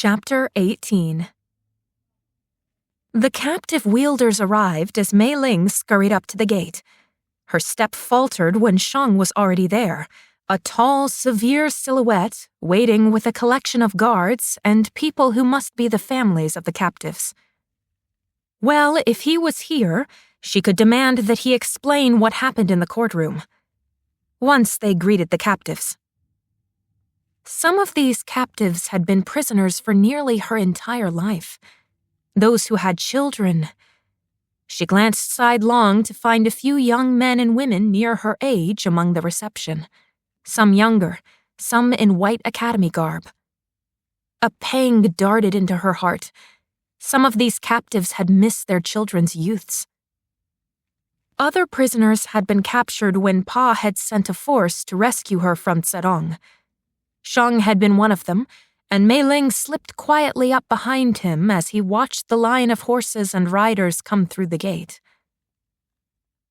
Chapter 18. The captive wielders arrived as Meiling scurried up to the gate. Her step faltered when Shang was already there, a tall, severe silhouette waiting with a collection of guards and people who must be the families of the captives. Well, if he was here, she could demand that he explain what happened in the courtroom. Once they greeted the captives. Some of these captives had been prisoners for nearly her entire life. Those who had children. She glanced sidelong to find a few young men and women near her age among the reception. Some younger, some in white academy garb. A pang darted into her heart. Some of these captives had missed their children's youths. Other prisoners had been captured when Pa had sent a force to rescue her from Zedong. Shang had been one of them, and Meiling slipped quietly up behind him as he watched the line of horses and riders come through the gate.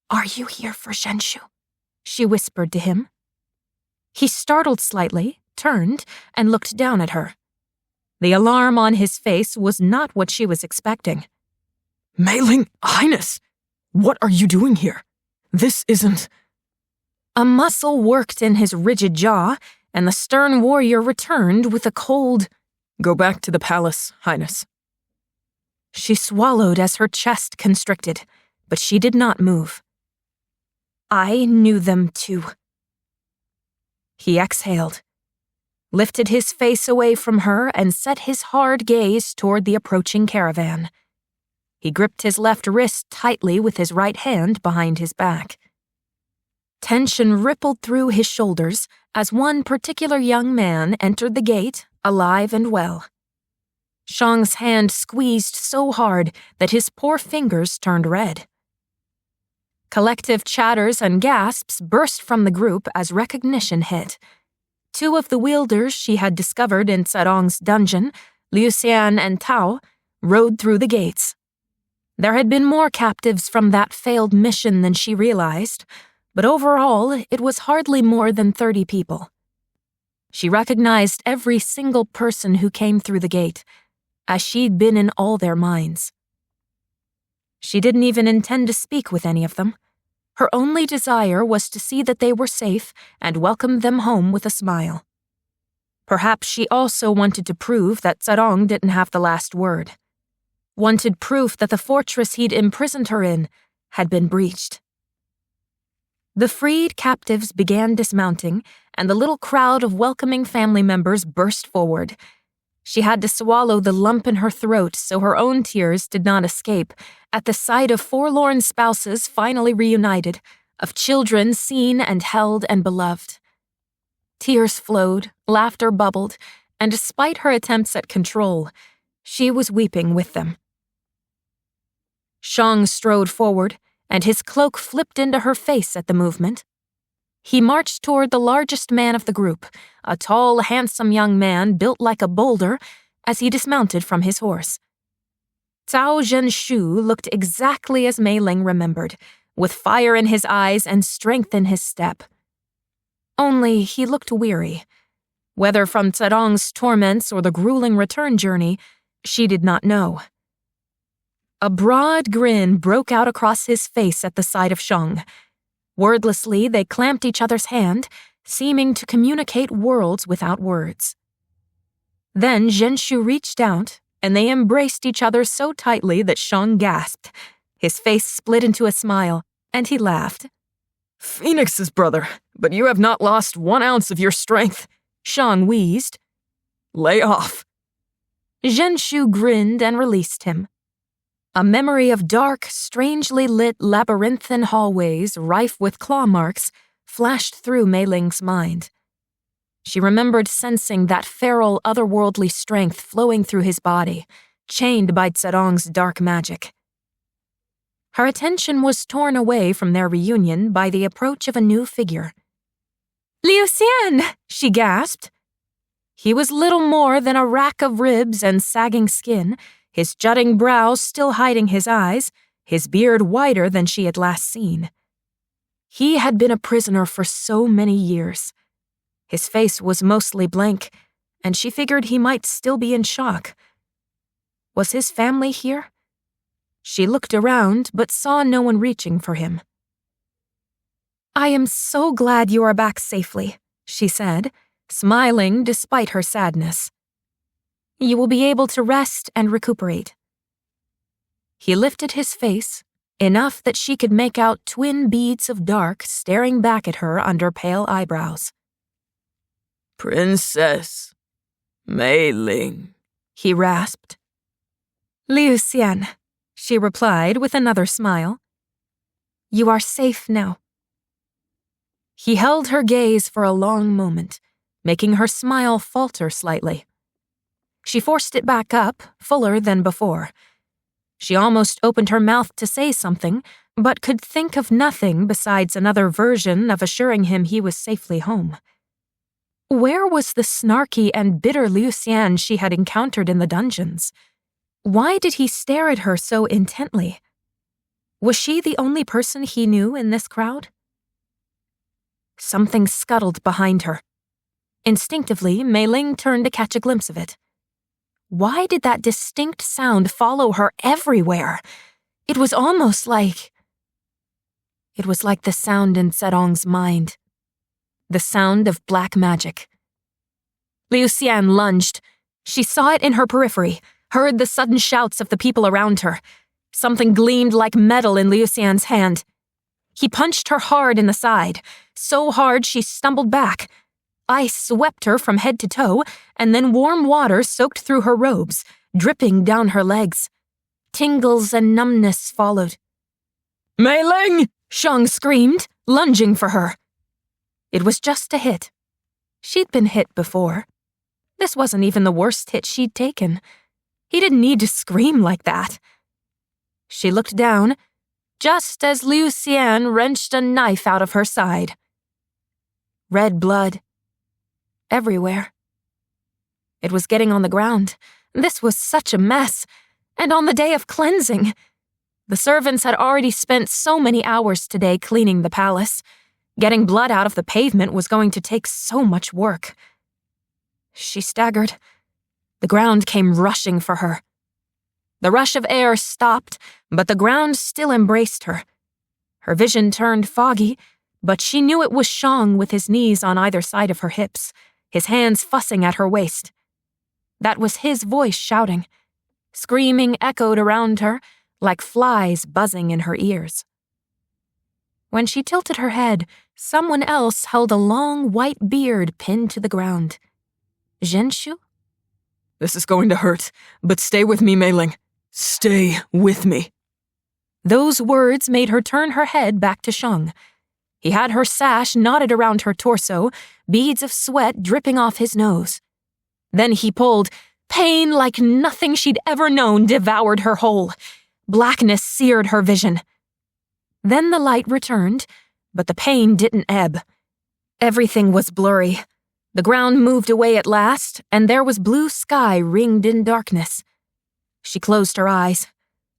"Are you here for Zhenshu?" she whispered to him. He startled slightly, turned, and looked down at her. The alarm on his face was not what she was expecting. "Meiling, Highness! What are you doing here? This isn't—" A muscle worked in his rigid jaw, and the stern warrior returned with a cold, "Go back to the palace, Highness." She swallowed as her chest constricted, but she did not move. "I knew them too." He exhaled, lifted his face away from her, and set his hard gaze toward the approaching caravan. He gripped his left wrist tightly with his right hand behind his back. Tension rippled through his shoulders as one particular young man entered the gate, alive and well. Shang's hand squeezed so hard that his poor fingers turned red. Collective chatters and gasps burst from the group as recognition hit. Two of the wielders she had discovered in Zedong's dungeon, Liu Xian and Tao, rode through the gates. There had been more captives from that failed mission than she realized, but overall, it was hardly more than 30 people. She recognized every single person who came through the gate, as she'd been in all their minds. She didn't even intend to speak with any of them. Her only desire was to see that they were safe and welcome them home with a smile. Perhaps she also wanted to prove that Zedong didn't have the last word. Wanted proof that the fortress he'd imprisoned her in had been breached. The freed captives began dismounting, and the little crowd of welcoming family members burst forward. She had to swallow the lump in her throat so her own tears did not escape at the sight of forlorn spouses finally reunited, of children seen and held and beloved. Tears flowed, laughter bubbled, and despite her attempts at control, she was weeping with them. Shang strode forward, and his cloak flipped into her face at the movement. He marched toward the largest man of the group, a tall, handsome young man built like a boulder, as he dismounted from his horse. Cao Zhenshu looked exactly as Meiling remembered, with fire in his eyes and strength in his step. Only he looked weary. Whether from Zedong's torments or the grueling return journey, she did not know. A broad grin broke out across his face at the sight of Shang. Wordlessly, they clamped each other's hand, seeming to communicate worlds without words. Then Zhenshu reached out, and they embraced each other so tightly that Shang gasped. His face split into a smile, and he laughed. "Phoenix's brother, but you have not lost 1 ounce of your strength," Shang wheezed. "Lay off." Zhenshu grinned and released him. A memory of dark, strangely lit labyrinthine hallways rife with claw marks flashed through Meiling's mind. She remembered sensing that feral, otherworldly strength flowing through his body, chained by Zedong's dark magic. Her attention was torn away from their reunion by the approach of a new figure. "Liu Xian!" she gasped. He was little more than a rack of ribs and sagging skin, his jutting brows still hiding his eyes, his beard whiter than she had last seen. He had been a prisoner for so many years. His face was mostly blank, and she figured he might still be in shock. Was his family here? She looked around, but saw no one reaching for him. "I am so glad you are back safely," she said, smiling despite her sadness. "You will be able to rest and recuperate." He lifted his face, enough that she could make out twin beads of dark staring back at her under pale eyebrows. "Princess Meiling," he rasped. "Liu Xian," she replied with another smile. "You are safe now." He held her gaze for a long moment, making her smile falter slightly. She forced it back up, fuller than before. She almost opened her mouth to say something, but could think of nothing besides another version of assuring him he was safely home. Where was the snarky and bitter Liu Xian she had encountered in the dungeons? Why did he stare at her so intently? Was she the only person he knew in this crowd? Something scuttled behind her. Instinctively, Meiling turned to catch a glimpse of it. Why did that distinct sound follow her everywhere? It was almost like... It was like the sound in Zedong's mind. The sound of black magic. Liu Xian lunged. She saw it in her periphery, heard the sudden shouts of the people around her. Something gleamed like metal in Liu Xian's hand. He punched her hard in the side, so hard she stumbled back. Ice swept her from head to toe, and then warm water soaked through her robes, dripping down her legs. Tingles and numbness followed. "Meiling!" Shang screamed, lunging for her. It was just a hit. She'd been hit before. This wasn't even the worst hit she'd taken. He didn't need to scream like that. She looked down, just as Liu Xian wrenched a knife out of her side. Red blood. Everywhere. It was getting on the ground. This was such a mess. And on the day of cleansing. The servants had already spent so many hours today cleaning the palace. Getting blood out of the pavement was going to take so much work. She staggered. The ground came rushing for her. The rush of air stopped, but the ground still embraced her. Her vision turned foggy, but she knew it was Shang with his knees on either side of her hips, his hands fussing at her waist. That was his voice shouting. Screaming echoed around her, like flies buzzing in her ears. When she tilted her head, someone else held a long white beard pinned to the ground. Zhenshu? "This is going to hurt, but stay with me, Meiling. Stay with me." Those words made her turn her head back to Shang. He had her sash knotted around her torso, beads of sweat dripping off his nose. Then he pulled. Pain like nothing she'd ever known devoured her whole. Blackness seared her vision. Then the light returned, but the pain didn't ebb. Everything was blurry. The ground moved away at last, and there was blue sky ringed in darkness. She closed her eyes.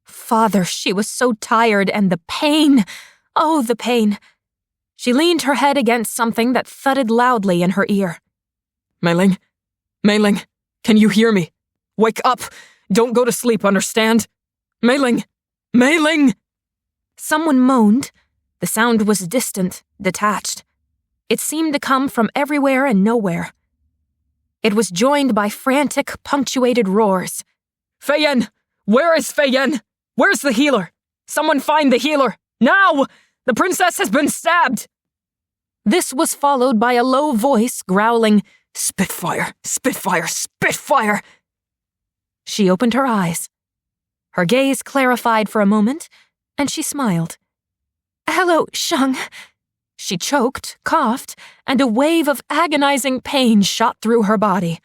Father, she was so tired, and the pain. Oh, the pain. She leaned her head against something that thudded loudly in her ear. "Meiling? Meiling, can you hear me? Wake up! Don't go to sleep, understand? Meiling! Meiling!" Someone moaned. The sound was distant, detached. It seemed to come from everywhere and nowhere. It was joined by frantic, punctuated roars. "Feiyan! Where is Feiyan? Where's the healer? Someone find the healer! Now! The princess has been stabbed!" This was followed by a low voice growling, "Spitfire! Spitfire! Spitfire!" She opened her eyes. Her gaze clarified for a moment, and she smiled. "Hello, Shang." She choked, coughed, and a wave of agonizing pain shot through her body.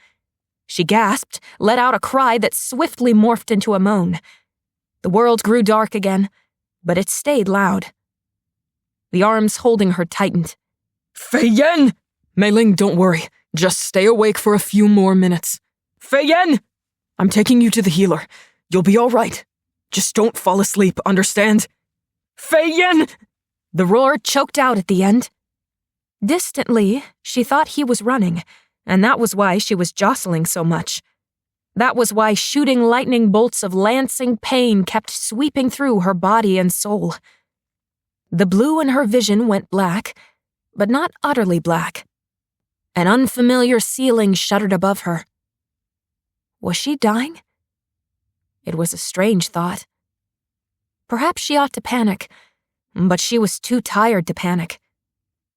She gasped, let out a cry that swiftly morphed into a moan. The world grew dark again, but it stayed loud. The arms holding her tightened. "Feiyan!" "Meiling, don't worry. Just stay awake for a few more minutes. Feiyan! I'm taking you to the healer. You'll be all right. Just don't fall asleep, understand? Feiyan!" The roar choked out at the end. Distantly, she thought he was running, And that was why she was jostling so much. That was why shooting lightning bolts of lancing pain kept sweeping through her body and soul. The blue in her vision went black, but not utterly black. An unfamiliar ceiling shuddered above her. Was she dying? It was a strange thought. Perhaps she ought to panic, but she was too tired to panic.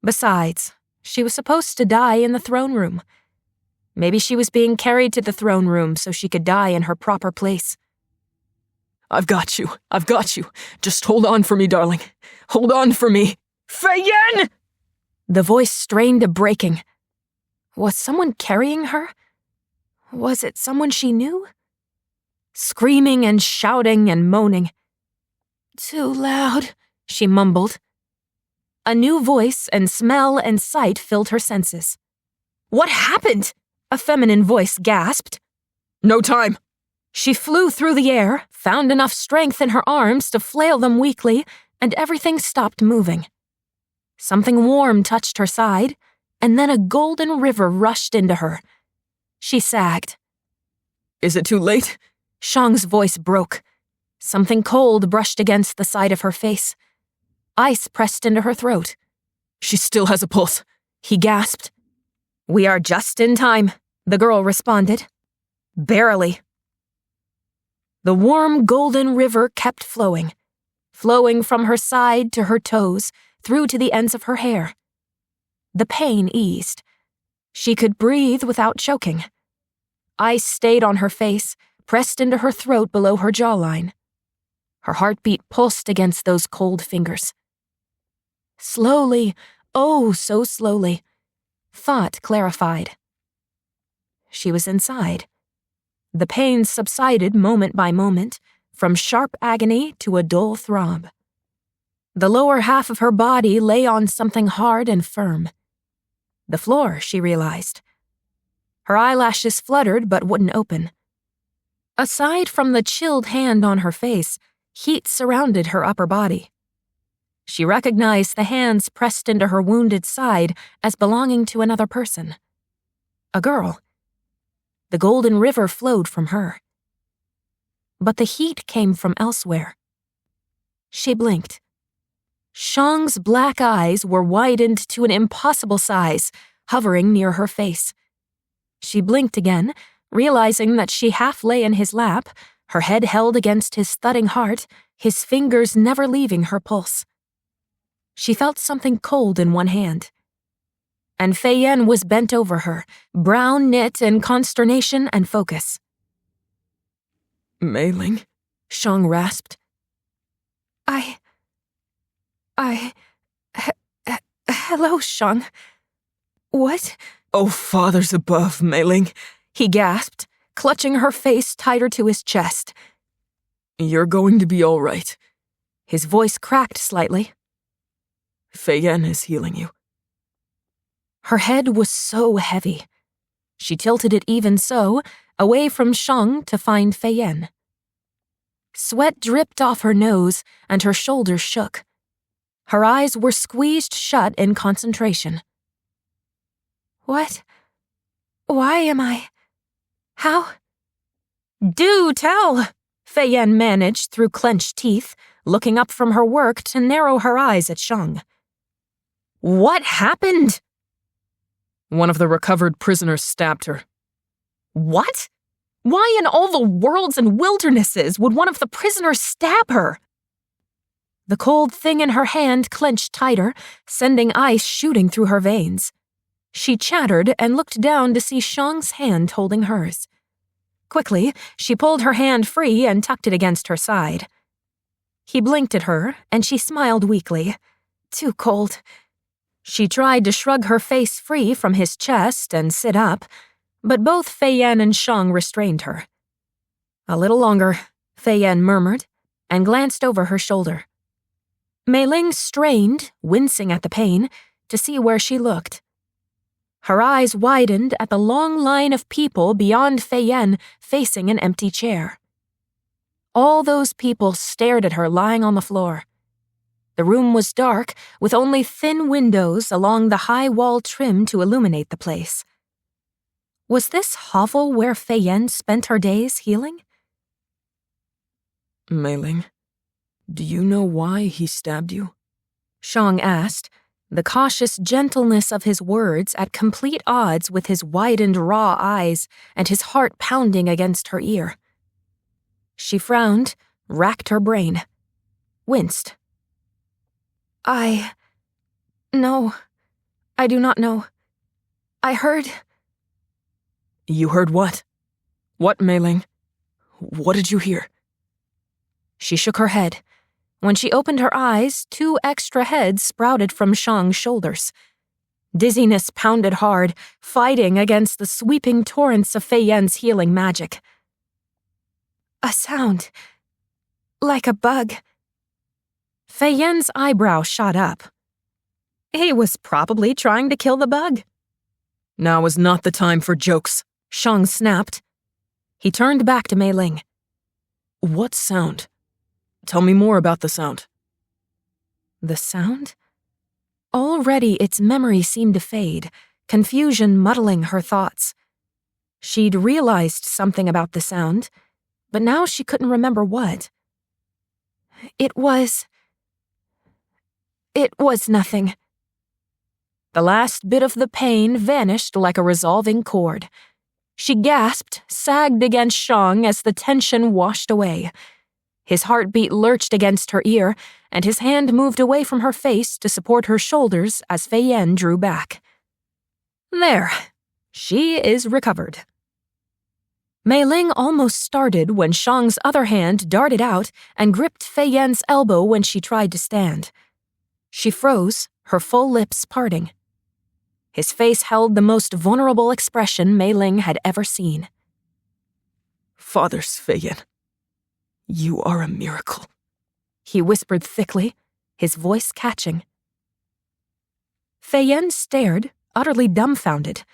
Besides, she was supposed to die in the throne room. Maybe she was being carried to the throne room so she could die in her proper place. I've got you. Just hold on for me, darling. Hold on for me. Feyen! The voice strained to breaking. Was someone carrying her? Was it someone she knew? Screaming and shouting and moaning. Too loud, she mumbled. A new voice and smell and sight filled her senses. What happened? A feminine voice gasped. No time. She flew through the air, found enough strength in her arms to flail them weakly, and everything stopped moving. Something warm touched her side, and then a golden river rushed into her. She sagged. Is it too late? Shang's voice broke. Something cold brushed against the side of her face. Ice pressed into her throat. She still has a pulse, he gasped. We are just in time, the girl responded. Barely. The warm golden river kept flowing from her side to her toes, through to the ends of her hair. The pain eased. She could breathe without choking. Ice stayed on her face, pressed into her throat below her jawline. Her heartbeat pulsed against those cold fingers. Slowly, oh so slowly, thought clarified. She was inside. The pain subsided moment by moment, from sharp agony to a dull throb. The lower half of her body lay on something hard and firm. The floor, she realized. Her eyelashes fluttered but wouldn't open. Aside from the chilled hand on her face, heat surrounded her upper body. She recognized the hands pressed into her wounded side as belonging to another person. A girl. The golden river flowed from her. But the heat came from elsewhere. She blinked. Shang's black eyes were widened to an impossible size, hovering near her face. She blinked again, realizing that she half lay in his lap, her head held against his thudding heart, his fingers never leaving her pulse. She felt something cold in one hand. And Feyen was bent over her, brown knit in consternation and focus. Meiling, Shang rasped. Hello, Shang. What? Oh, fathers above, Meiling, he gasped, clutching her face tighter to his chest. You're going to be all right. His voice cracked slightly. Feyen is healing you. Her head was so heavy. She tilted it even so, away from Shang to find Feyen. Sweat dripped off her nose, and her shoulders shook. Her eyes were squeezed shut in concentration. What? Why am I? How? Do tell, Feyen managed through clenched teeth, looking up from her work to narrow her eyes at Shang. What happened? One of the recovered prisoners stabbed her. What? Why in all the worlds and wildernesses would one of the prisoners stab her? The cold thing in her hand clenched tighter, sending ice shooting through her veins. She chattered and looked down to see Shang's hand holding hers. Quickly, she pulled her hand free and tucked it against her side. He blinked at her, and she smiled weakly. Too cold. She tried to shrug her face free from his chest and sit up, but both Feyen and Shang restrained her. A little longer, Feyen murmured, and glanced over her shoulder. Meiling strained, wincing at the pain, to see where she looked. Her eyes widened at the long line of people beyond Feyen facing an empty chair. All those people stared at her lying on the floor. The room was dark, with only thin windows along the high wall trim to illuminate the place. Was this hovel where Fei-Yen spent her days healing? Meiling, do you know why he stabbed you? Shang asked, the cautious gentleness of his words at complete odds with his widened raw eyes and his heart pounding against her ear. She frowned, racked her brain, winced. No, I do not know. I heard... You heard what? What, Meiling? What did you hear? She shook her head. When she opened her eyes, 2 extra heads sprouted from Shang's shoulders. Dizziness pounded hard, fighting against the sweeping torrents of Fei-Yen's healing magic. A sound. Like a bug. Fei-Yen's eyebrow shot up. He was probably trying to kill the bug. Now is not the time for jokes, Shang snapped. He turned back to Meiling. What sound? Tell me more about the sound. The sound? Already its memory seemed to fade, confusion muddling her thoughts. She'd realized something about the sound, but now she couldn't remember what. It was nothing. The last bit of the pain vanished like a resolving cord. She gasped, sagged against Shang as the tension washed away. His heartbeat lurched against her ear, and his hand moved away from her face to support her shoulders as Fei-Yen drew back. There. She is recovered. Meiling almost started when Shang's other hand darted out and gripped Fei-Yen's elbow when she tried to stand. She froze, her full lips parting. His face held the most vulnerable expression Meiling had ever seen. Father's Fei-Yen, you are a miracle, he whispered thickly, his voice catching. Fei-Yen stared, utterly dumbfounded.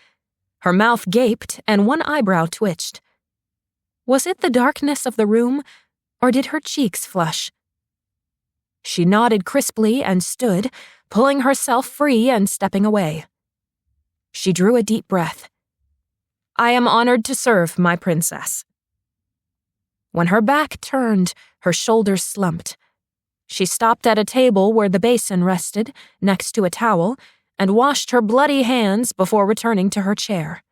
Her mouth gaped and one eyebrow twitched. Was it the darkness of the room, or did her cheeks flush? She nodded crisply and stood, pulling herself free and stepping away. She drew a deep breath. I am honored to serve, my princess. When her back turned, her shoulders slumped. She stopped at a table where the basin rested, next to a towel, and washed her bloody hands before returning to her chair.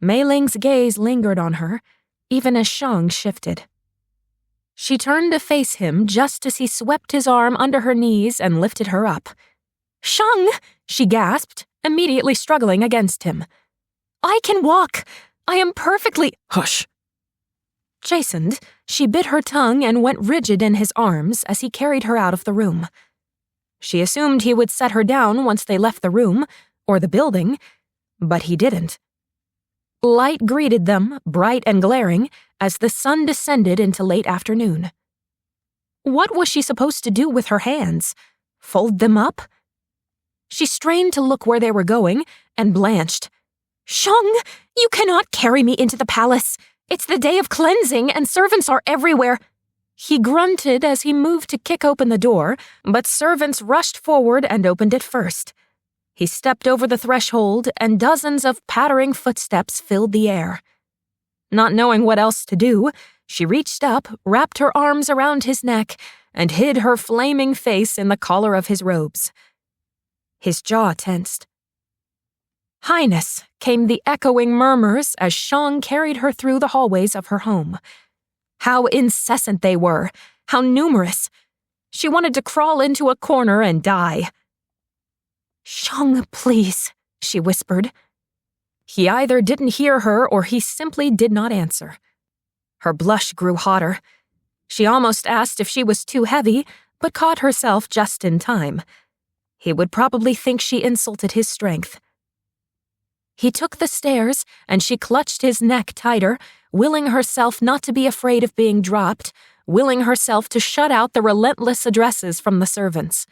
Meiling's gaze lingered on her, even as Shang shifted. She turned to face him just as he swept his arm under her knees and lifted her up. Shang! She gasped, immediately struggling against him. I can walk! I am perfectly— Hush! Chastened, she bit her tongue and went rigid in his arms as he carried her out of the room. She assumed he would set her down once they left the room, or the building, but he didn't. Light greeted them, bright and glaring, as the sun descended into late afternoon. What was she supposed to do with her hands? Fold them up? She strained to look where they were going, and blanched. Shang, you cannot carry me into the palace. It's the day of cleansing, and servants are everywhere. He grunted as he moved to kick open the door, but servants rushed forward and opened it first. He stepped over the threshold, and dozens of pattering footsteps filled the air. Not knowing what else to do, she reached up, wrapped her arms around his neck, and hid her flaming face in the collar of his robes. His jaw tensed. Highness, came the echoing murmurs as Shang carried her through the hallways of her home. How incessant they were, how numerous. She wanted to crawl into a corner and die. Shang, please, she whispered. He either didn't hear her or he simply did not answer. Her blush grew hotter. She almost asked if she was too heavy, but caught herself just in time. He would probably think she insulted his strength. He took the stairs, and she clutched his neck tighter, willing herself not to be afraid of being dropped, willing herself to shut out the relentless addresses from the servants.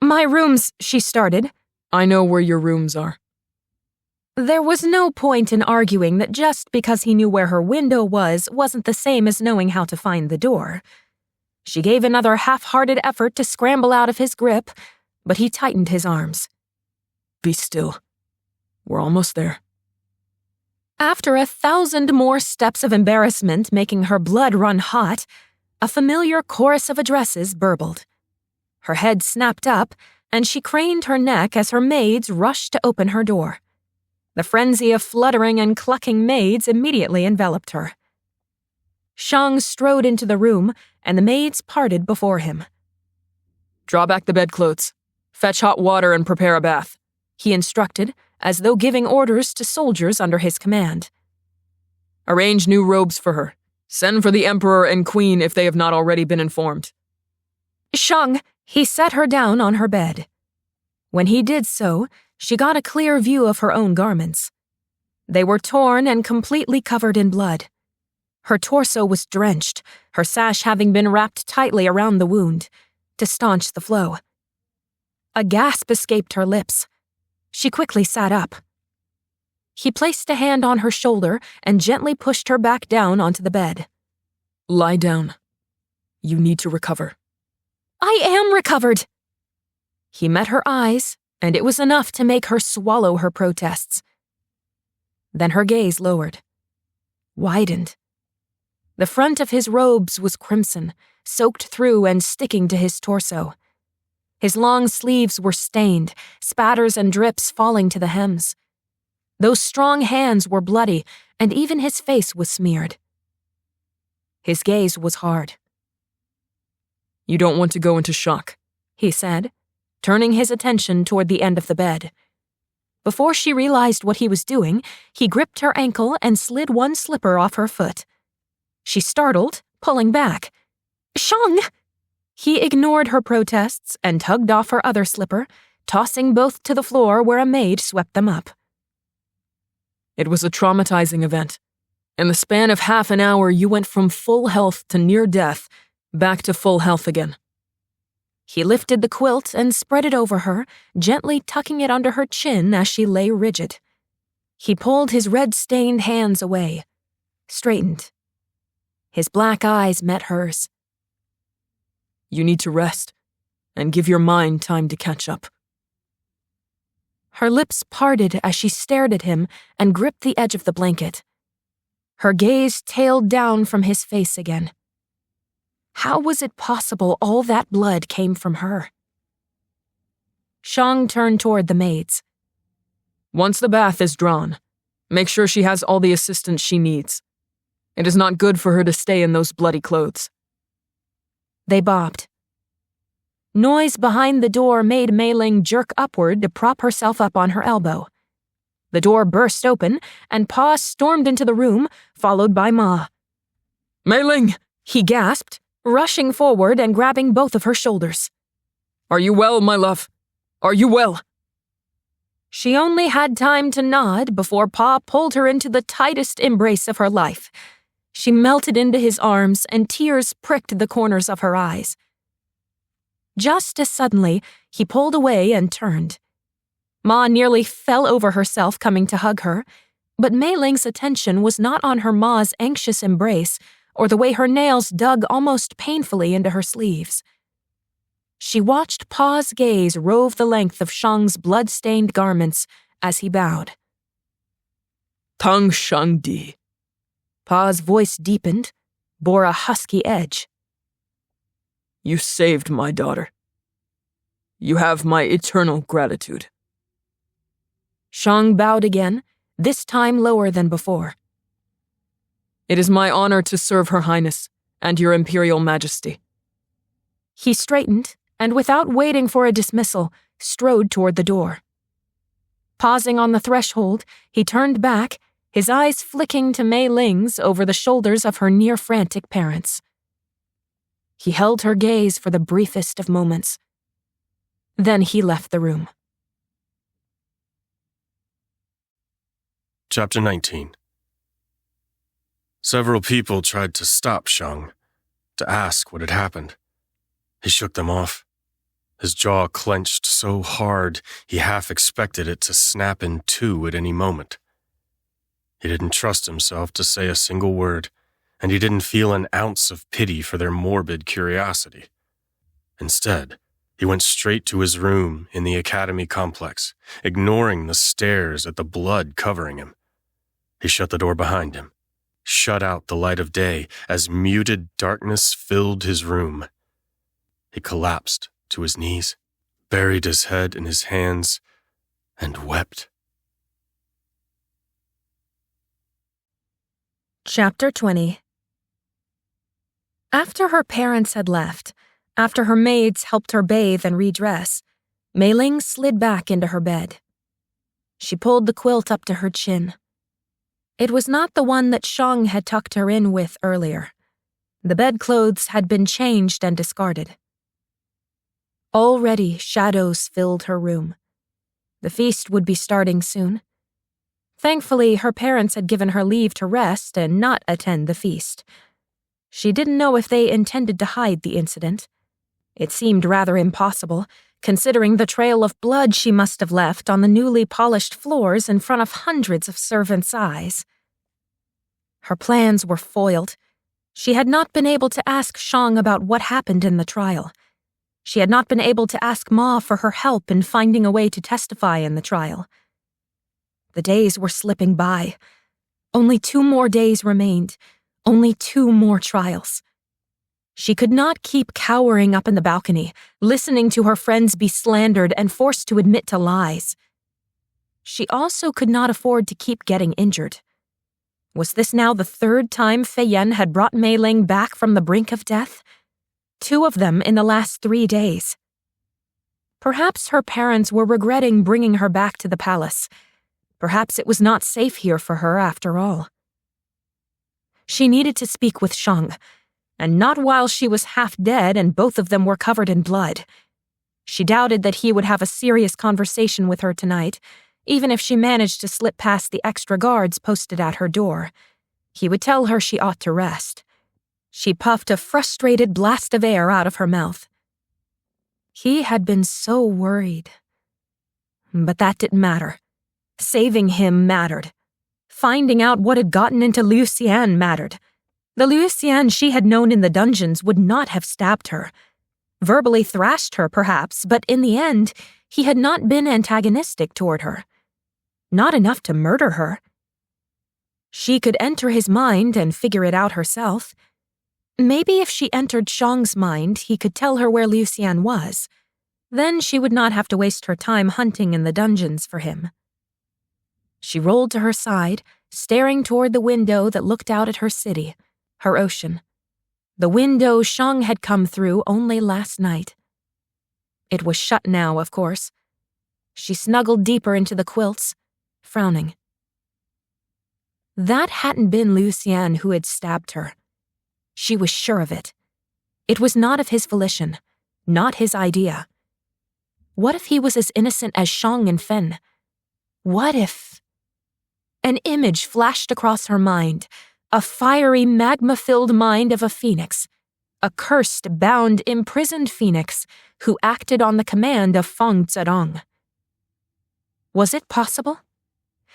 My rooms, she started. I know where your rooms are. There was no point in arguing that just because he knew where her window was wasn't the same as knowing how to find the door. She gave another half-hearted effort to scramble out of his grip, but he tightened his arms. Be still. We're almost there. After 1,000 more steps of embarrassment making her blood run hot, a familiar chorus of addresses burbled. Her head snapped up, and she craned her neck as her maids rushed to open her door. The frenzy of fluttering and clucking maids immediately enveloped her. Shang strode into the room, and the maids parted before him. Draw back the bedclothes. Fetch hot water and prepare a bath, he instructed, as though giving orders to soldiers under his command. Arrange new robes for her. Send for the Emperor and Queen if they have not already been informed. Shang, he set her down on her bed. When he did so, she got a clear view of her own garments. They were torn and completely covered in blood. Her torso was drenched, her sash having been wrapped tightly around the wound, to staunch the flow. A gasp escaped her lips. She quickly sat up. He placed a hand on her shoulder and gently pushed her back down onto the bed. Lie down. You need to recover. I am recovered. He met her eyes, and it was enough to make her swallow her protests. Then her gaze lowered, widened. The front of his robes was crimson, soaked through and sticking to his torso. His long sleeves were stained, spatters and drips falling to the hems. Those strong hands were bloody, and even his face was smeared. His gaze was hard. You don't want to go into shock, he said, turning his attention toward the end of the bed. Before she realized what he was doing, he gripped her ankle and slid one slipper off her foot. She startled, pulling back. Shang! He ignored her protests and tugged off her other slipper, tossing both to the floor where a maid swept them up. It was a traumatizing event. In the span of half an hour, you went from full health to near death, back to full health again. He lifted the quilt and spread it over her, gently tucking it under her chin as she lay rigid. He pulled his red-stained hands away, straightened. His black eyes met hers. You need to rest, and give your mind time to catch up. Her lips parted as she stared at him and gripped the edge of the blanket. Her gaze tailed down from his face again. How was it possible all that blood came from her? Shang turned toward the maids. Once the bath is drawn, make sure she has all the assistance she needs. It is not good for her to stay in those bloody clothes. They bobbed. Noise behind the door made Meiling jerk upward to prop herself up on her elbow. The door burst open, and Pa stormed into the room, followed by Ma. Meiling! He gasped, rushing forward and grabbing both of her shoulders. Are you well, my love? Are you well? She only had time to nod before Pa pulled her into the tightest embrace of her life. She melted into his arms, and tears pricked the corners of her eyes. Just as suddenly, he pulled away and turned. Ma nearly fell over herself coming to hug her, but Meiling's attention was not on her Ma's anxious embrace or the way her nails dug almost painfully into her sleeves. She watched Pa's gaze rove the length of Shang's blood-stained garments as he bowed. Tang Shang Di. Pa's voice deepened, bore a husky edge. You saved my daughter. You have my eternal gratitude. Shang bowed again, this time lower than before. It is my honor to serve Her Highness and your Imperial Majesty. He straightened, and without waiting for a dismissal, strode toward the door. Pausing on the threshold, he turned back, his eyes flicking to Meiling's over the shoulders of her near-frantic parents. He held her gaze for the briefest of moments. Then he left the room. Chapter 19. Several people tried to stop Shang, to ask what had happened. He shook them off. His jaw clenched so hard he half expected it to snap in two at any moment. He didn't trust himself to say a single word, and he didn't feel an ounce of pity for their morbid curiosity. Instead, he went straight to his room in the Academy complex, ignoring the stares at the blood covering him. He shut the door behind him, shut out the light of day as muted darkness filled his room. He collapsed to his knees, buried his head in his hands, and wept. Chapter 20. After her parents had left, after her maids helped her bathe and redress, Meiling slid back into her bed. She pulled the quilt up to her chin. It was not the one that Shang had tucked her in with earlier. The bedclothes had been changed and discarded. Already shadows filled her room. The feast would be starting soon. Thankfully, her parents had given her leave to rest and not attend the feast. She didn't know if they intended to hide the incident. It seemed rather impossible, considering the trail of blood she must have left on the newly polished floors in front of hundreds of servants' eyes. Her plans were foiled. She had not been able to ask Shang about what happened in the trial. She had not been able to ask Ma for her help in finding a way to testify in the trial. The days were slipping by. Only 2 more days remained. Only 2 more trials. She could not keep cowering up in the balcony, listening to her friends be slandered and forced to admit to lies. She also could not afford to keep getting injured. Was this now the 3rd time Feyen had brought Meiling back from the brink of death? 2 of them in the last 3 days. Perhaps her parents were regretting bringing her back to the palace. Perhaps it was not safe here for her after all. She needed to speak with Shang, and not while she was half dead and both of them were covered in blood. She doubted that he would have a serious conversation with her tonight, even if she managed to slip past the extra guards posted at her door. He would tell her she ought to rest. She puffed a frustrated blast of air out of her mouth. He had been so worried. But that didn't matter. Saving him mattered. Finding out what had gotten into Liu Xian mattered. The Liu Xian she had known in the dungeons would not have stabbed her. Verbally thrashed her, perhaps, but in the end, he had not been antagonistic toward her. Not enough to murder her. She could enter his mind and figure it out herself. Maybe if she entered Shang's mind, he could tell her where Liu Xian was. Then she would not have to waste her time hunting in the dungeons for him. She rolled to her side, staring toward the window that looked out at her city, her ocean. The window Shang had come through only last night. It was shut now, of course. She snuggled deeper into the quilts, frowning. That hadn't been Liu Xian who had stabbed her. She was sure of it. It was not of his volition, not his idea. What if he was as innocent as Shang and Fen? What if... An image flashed across her mind, a fiery, magma-filled mind of a phoenix, a cursed, bound, imprisoned phoenix who acted on the command of Feng Zedong. Was it possible?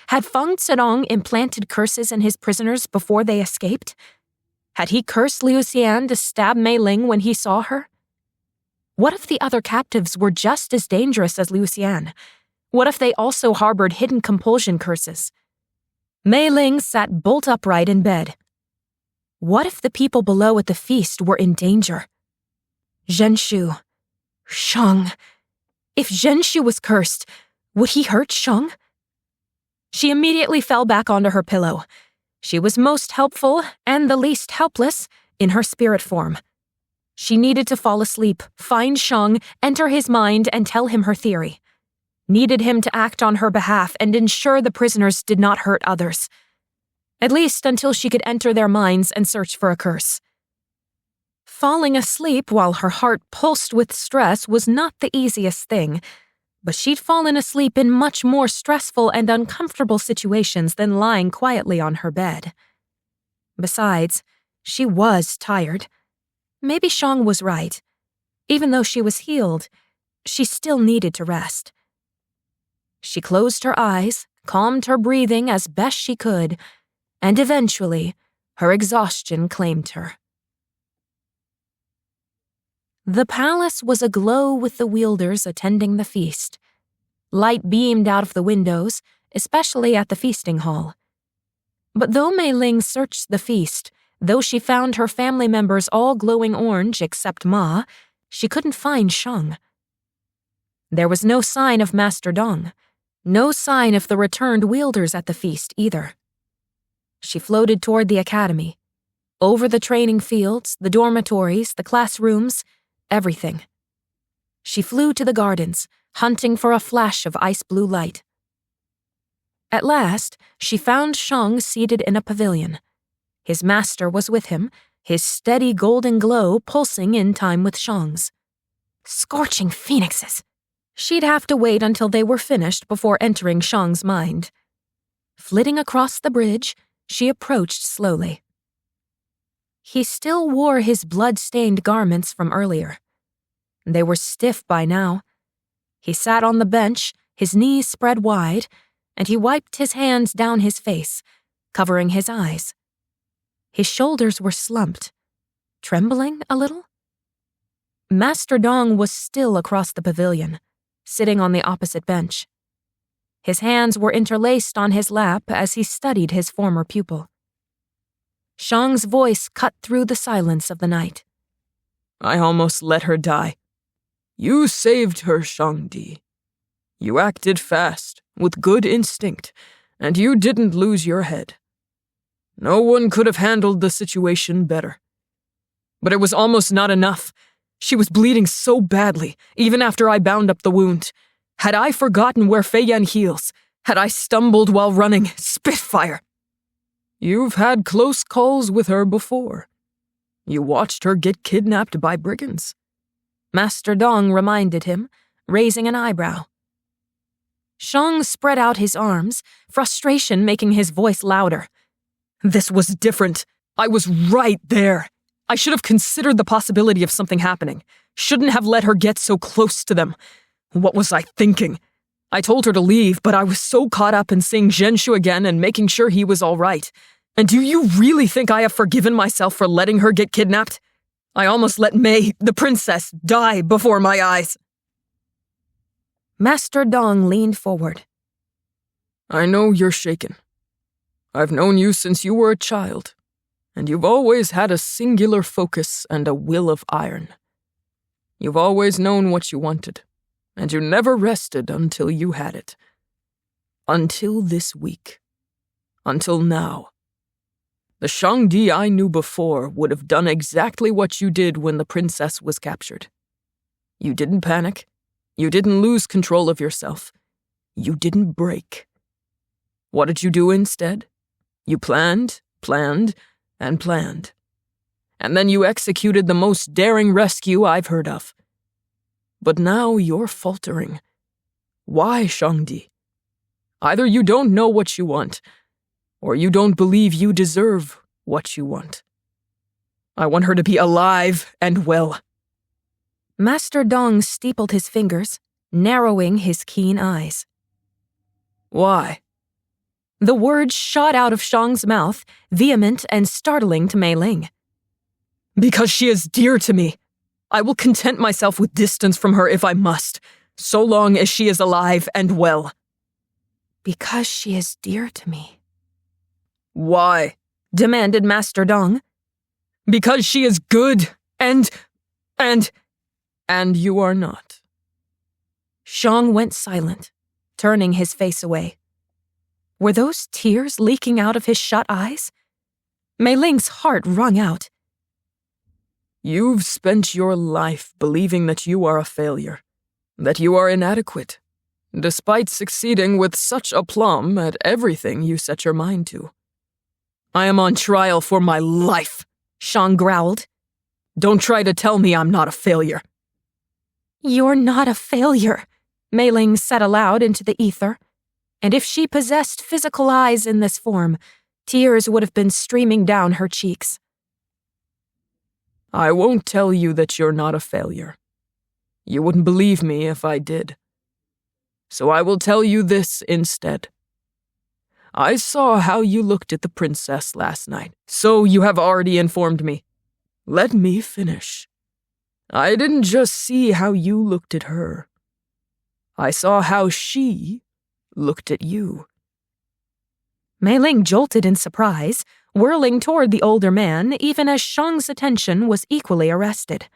Had Feng Zedong implanted curses in his prisoners before they escaped? Had he cursed Liu Xian to stab Meiling when he saw her? What if the other captives were just as dangerous as Liu Xian? What if they also harbored hidden compulsion curses? Meiling sat bolt upright in bed. What if the people below at the feast were in danger? Zhenshu. Shang. If Zhenshu was cursed, would he hurt Shang? She immediately fell back onto her pillow. She was most helpful, and the least helpless, in her spirit form. She needed to fall asleep, find Shang, enter his mind, and tell him her theory. Needed him to act on her behalf and ensure the prisoners did not hurt others. At least until she could enter their minds and search for a curse. Falling asleep while her heart pulsed with stress was not the easiest thing, but she'd fallen asleep in much more stressful and uncomfortable situations than lying quietly on her bed. Besides, she was tired. Maybe Shang was right. Even though she was healed, she still needed to rest. She closed her eyes, calmed her breathing as best she could, and eventually, her exhaustion claimed her. The palace was aglow with the wielders attending the feast. Light beamed out of the windows, especially at the feasting hall. But though Meiling searched the feast, though she found her family members all glowing orange except Ma, she couldn't find Shang. There was no sign of Master Dong, no sign of the returned wielders at the feast either. She floated toward the academy, over the training fields, the dormitories, the classrooms, everything. She flew to the gardens, hunting for a flash of ice-blue light. At last, she found Shang seated in a pavilion. His master was with him, his steady golden glow pulsing in time with Shang's. Scorching phoenixes! She'd have to wait until they were finished before entering Shang's mind. Flitting across the bridge, she approached slowly. He still wore his blood-stained garments from earlier. They were stiff by now. He sat on the bench, his knees spread wide, and he wiped his hands down his face, covering his eyes. His shoulders were slumped, trembling a little. Master Dong was still across the pavilion, sitting on the opposite bench. His hands were interlaced on his lap as he studied his former pupil. Shang's voice cut through the silence of the night. I almost let her die. You saved her, Shang-Di. You acted fast, with good instinct, and you didn't lose your head. No one could have handled the situation better. But it was almost not enough. She was bleeding so badly, even after I bound up the wound. Had I forgotten where Fei Yan heals? Had I stumbled while running? Spitfire! You've had close calls with her before. You watched her get kidnapped by brigands. Master Dong reminded him, raising an eyebrow. Shang spread out his arms, frustration making his voice louder. This was different. I was right there. I should have considered the possibility of something happening. Shouldn't have let her get so close to them. What was I thinking? I told her to leave, but I was so caught up in seeing Zhenshu again and making sure he was all right. And do you really think I have forgiven myself for letting her get kidnapped? I almost let Mei, the princess, die before my eyes. Master Dong leaned forward. I know you're shaken. I've known you since you were a child, and you've always had a singular focus and a will of iron. You've always known what you wanted, and you never rested until you had it. Until this week. Until now. The Shang-Di I knew before would have done exactly what you did when the princess was captured. You didn't panic. You didn't lose control of yourself. You didn't break. What did you do instead? You planned, and planned. And then you executed the most daring rescue I've heard of. But now you're faltering. Why, Shang-Di? Either you don't know what you want, or you don't believe you deserve what you want. I want her to be alive and well. Master Dong steepled his fingers, narrowing his keen eyes. Why? The words shot out of Shang's mouth, vehement and startling to Meiling. Because she is dear to me. I will content myself with distance from her if I must, so long as she is alive and well. Because she is dear to me. Why? Demanded Master Dong. Because she is good, and you are not. Shang went silent, turning his face away. Were those tears leaking out of his shut eyes? Meiling's heart wrung out. You've spent your life believing that you are a failure, that you are inadequate, despite succeeding with such aplomb at everything you set your mind to. I am on trial for my life, Shang growled. Don't try to tell me I'm not a failure. You're not a failure, Meiling said aloud into the ether, and if she possessed physical eyes in this form, tears would have been streaming down her cheeks. I won't tell you that you're not a failure. You wouldn't believe me if I did. So I will tell you this instead. I saw how you looked at the princess last night, so you have already informed me. Let me finish. I didn't just see how you looked at her. I saw how she looked at you. Meiling jolted in surprise, whirling toward the older man even as Shang's attention was equally arrested.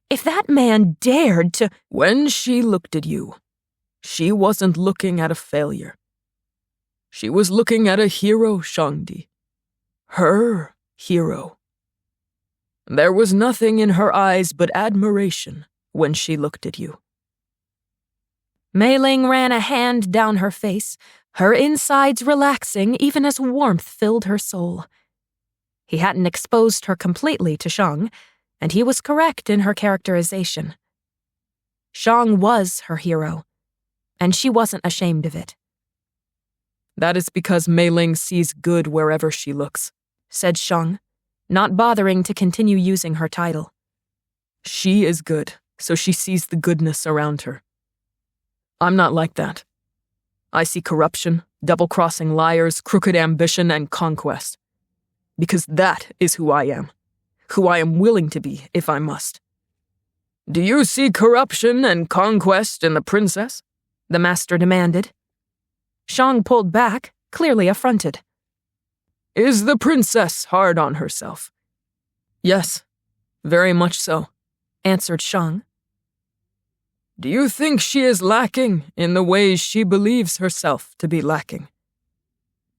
If that man dared to— When she looked at you, she wasn't looking at a failure. She was looking at a hero, Shangdi. Her hero. There was nothing in her eyes but admiration when she looked at you. Meiling ran a hand down her face, her insides relaxing even as warmth filled her soul. He hadn't exposed her completely to Shang, and he was correct in her characterization. Shang was her hero, and she wasn't ashamed of it. That is because Meiling sees good wherever she looks, said Shang, not bothering to continue using her title. She is good, so she sees the goodness around her. I'm not like that. I see corruption, double-crossing liars, crooked ambition, and conquest. Because that is who I am willing to be if I must. Do you see corruption and conquest in the princess? The master demanded. Shang pulled back, clearly affronted. Is the princess hard on herself? Yes, very much so, answered Shang. Do you think she is lacking in the ways she believes herself to be lacking?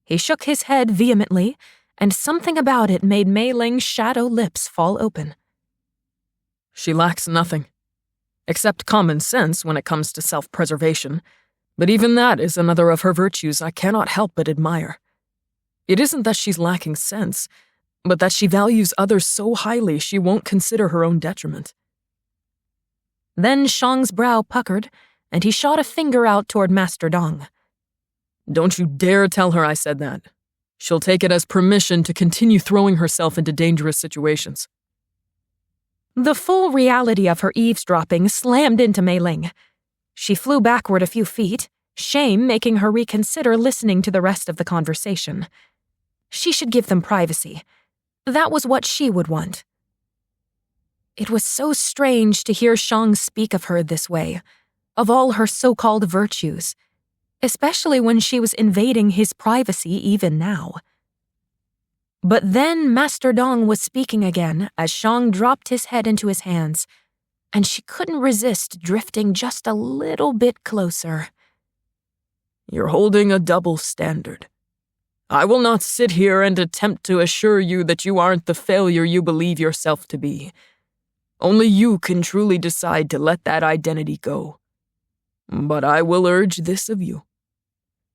He shook his head vehemently, and something about it made Meiling's shadow lips fall open. She lacks nothing, except common sense when it comes to self-preservation, but even that is another of her virtues I cannot help but admire. It isn't that she's lacking sense, but that she values others so highly she won't consider her own detriment. Then Shang's brow puckered, and he shot a finger out toward Master Dong. Don't you dare tell her I said that. She'll take it as permission to continue throwing herself into dangerous situations. The full reality of her eavesdropping slammed into Meiling. She flew backward a few feet, shame making her reconsider listening to the rest of the conversation. She should give them privacy. That was what she would want. It was so strange to hear Shang speak of her this way, of all her so-called virtues, especially when she was invading his privacy even now. But then Master Dong was speaking again as Shang dropped his head into his hands, and she couldn't resist drifting just a little bit closer. You're holding a double standard. I will not sit here and attempt to assure you that you aren't the failure you believe yourself to be. Only you can truly decide to let that identity go. But I will urge this of you.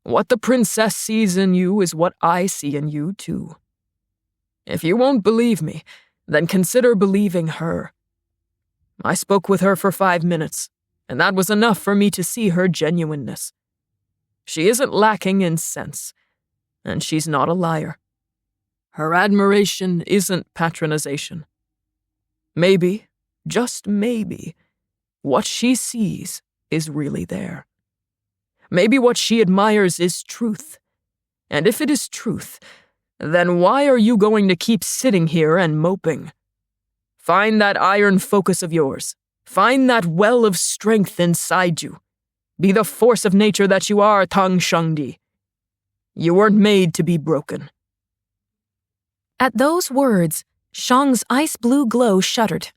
What the princess sees in you is what I see in you, too. If you won't believe me, then consider believing her. I spoke with her for 5 minutes, and that was enough for me to see her genuineness. She isn't lacking in sense, and she's not a liar. Her admiration isn't patronization. Maybe, just maybe, what she sees is really there. Maybe what she admires is truth. And if it is truth, then why are you going to keep sitting here and moping? Find that iron focus of yours. Find that well of strength inside you. Be the force of nature that you are, Tang Shangdi. You weren't made to be broken. At those words, Shang's ice-blue glow shuddered.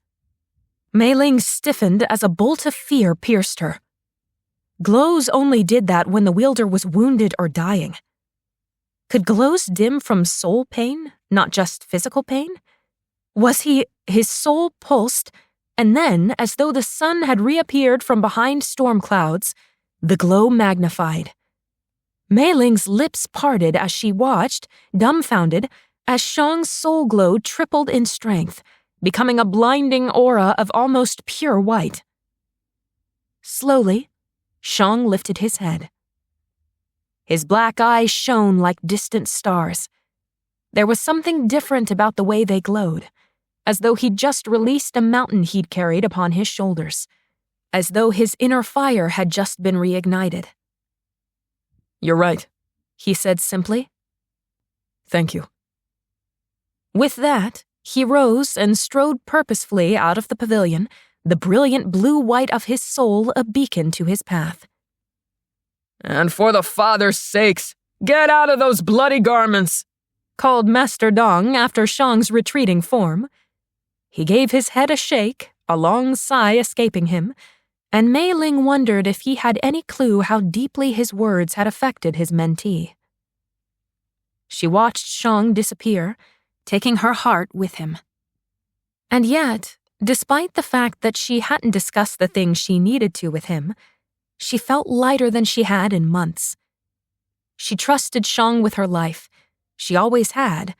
Meiling stiffened as a bolt of fear pierced her. Glows only did that when the wielder was wounded or dying. Could glows dim from soul pain, not just physical pain? His soul pulsed, and then, as though the sun had reappeared from behind storm clouds, the glow magnified. Meiling's lips parted as she watched, dumbfounded, as Shang's soul glow tripled in strength, becoming a blinding aura of almost pure white. Slowly, Shang lifted his head. His black eyes shone like distant stars. There was something different about the way they glowed, as though he'd just released a mountain he'd carried upon his shoulders, as though his inner fire had just been reignited. You're right, he said simply. Thank you. With that, he rose and strode purposefully out of the pavilion, the brilliant blue-white of his soul a beacon to his path. And for the father's sakes, Get out of those bloody garments, called Master Dong after Shang's retreating form. He gave his head a shake, a long sigh escaping him, and Meiling wondered if he had any clue how deeply his words had affected his mentee. She watched Shang disappear, taking her heart with him. And yet, despite the fact that she hadn't discussed the things she needed to with him, she felt lighter than she had in months. She trusted Shang with her life. She always had,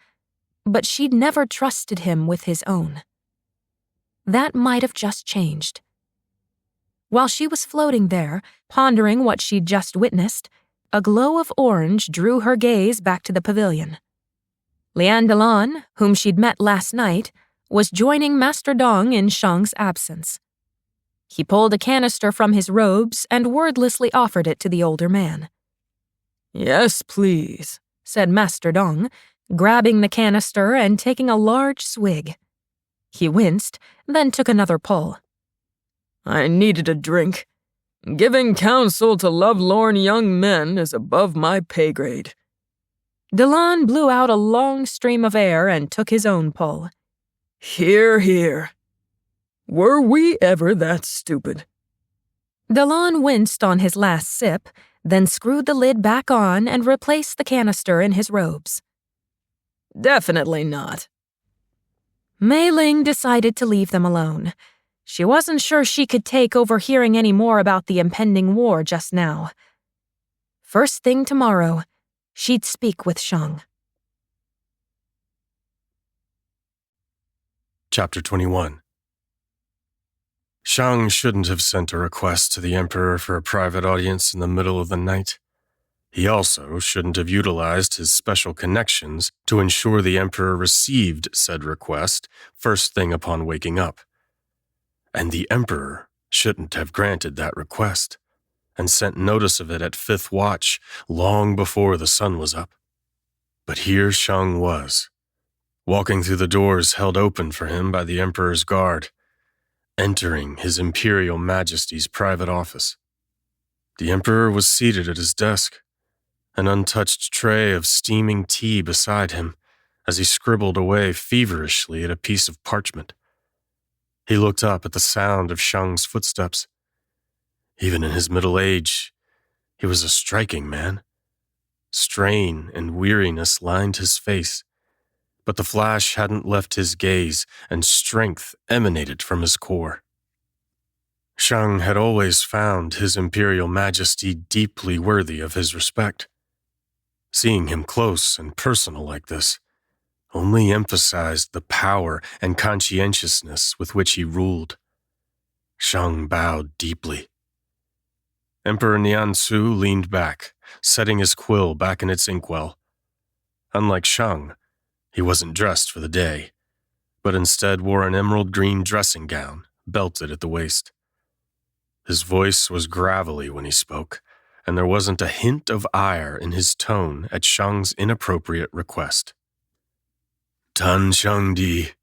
but she'd never trusted him with his own. That might have just changed. While she was floating there, pondering what she'd just witnessed, a glow of orange drew her gaze back to the pavilion. Lian Delan, whom she'd met last night, was joining Master Dong in Shang's absence. He pulled a canister from his robes and wordlessly offered it to the older man. Yes, please, said Master Dong, grabbing the canister and taking a large swig. He winced, then took another pull. I needed a drink. Giving counsel to lovelorn young men is above my pay grade. Delan blew out a long stream of air and took his own pull. Hear, hear. Were we ever that stupid? Delan winced on his last sip, then screwed the lid back on and replaced the canister in his robes. Definitely not. Meiling decided to leave them alone. She wasn't sure she could take overhearing any more about the impending war just now. First thing tomorrow, she'd speak with Shang. Chapter 21. Shang shouldn't have sent a request to the Emperor for a private audience in the middle of the night. He also shouldn't have utilized his special connections to ensure the Emperor received said request first thing upon waking up. And the Emperor shouldn't have granted that request and sent notice of it at 5th watch long before the sun was up. But here Shang was, walking through the doors held open for him by the Emperor's guard, entering His Imperial Majesty's private office. The Emperor was seated at his desk, an untouched tray of steaming tea beside him as he scribbled away feverishly at a piece of parchment. He looked up at the sound of Shang's footsteps. Even in his middle age, he was a striking man. Strain and weariness lined his face, but the flash hadn't left his gaze, and strength emanated from his core. Shang had always found His Imperial Majesty deeply worthy of his respect. Seeing him close and personal like this only emphasized the power and conscientiousness with which he ruled. Shang bowed deeply. Emperor Niansu leaned back, setting his quill back in its inkwell. Unlike Shang, he wasn't dressed for the day, but instead wore an emerald green dressing gown, belted at the waist. His voice was gravelly when he spoke, and there wasn't a hint of ire in his tone at Shang's inappropriate request. Tan Shangdi,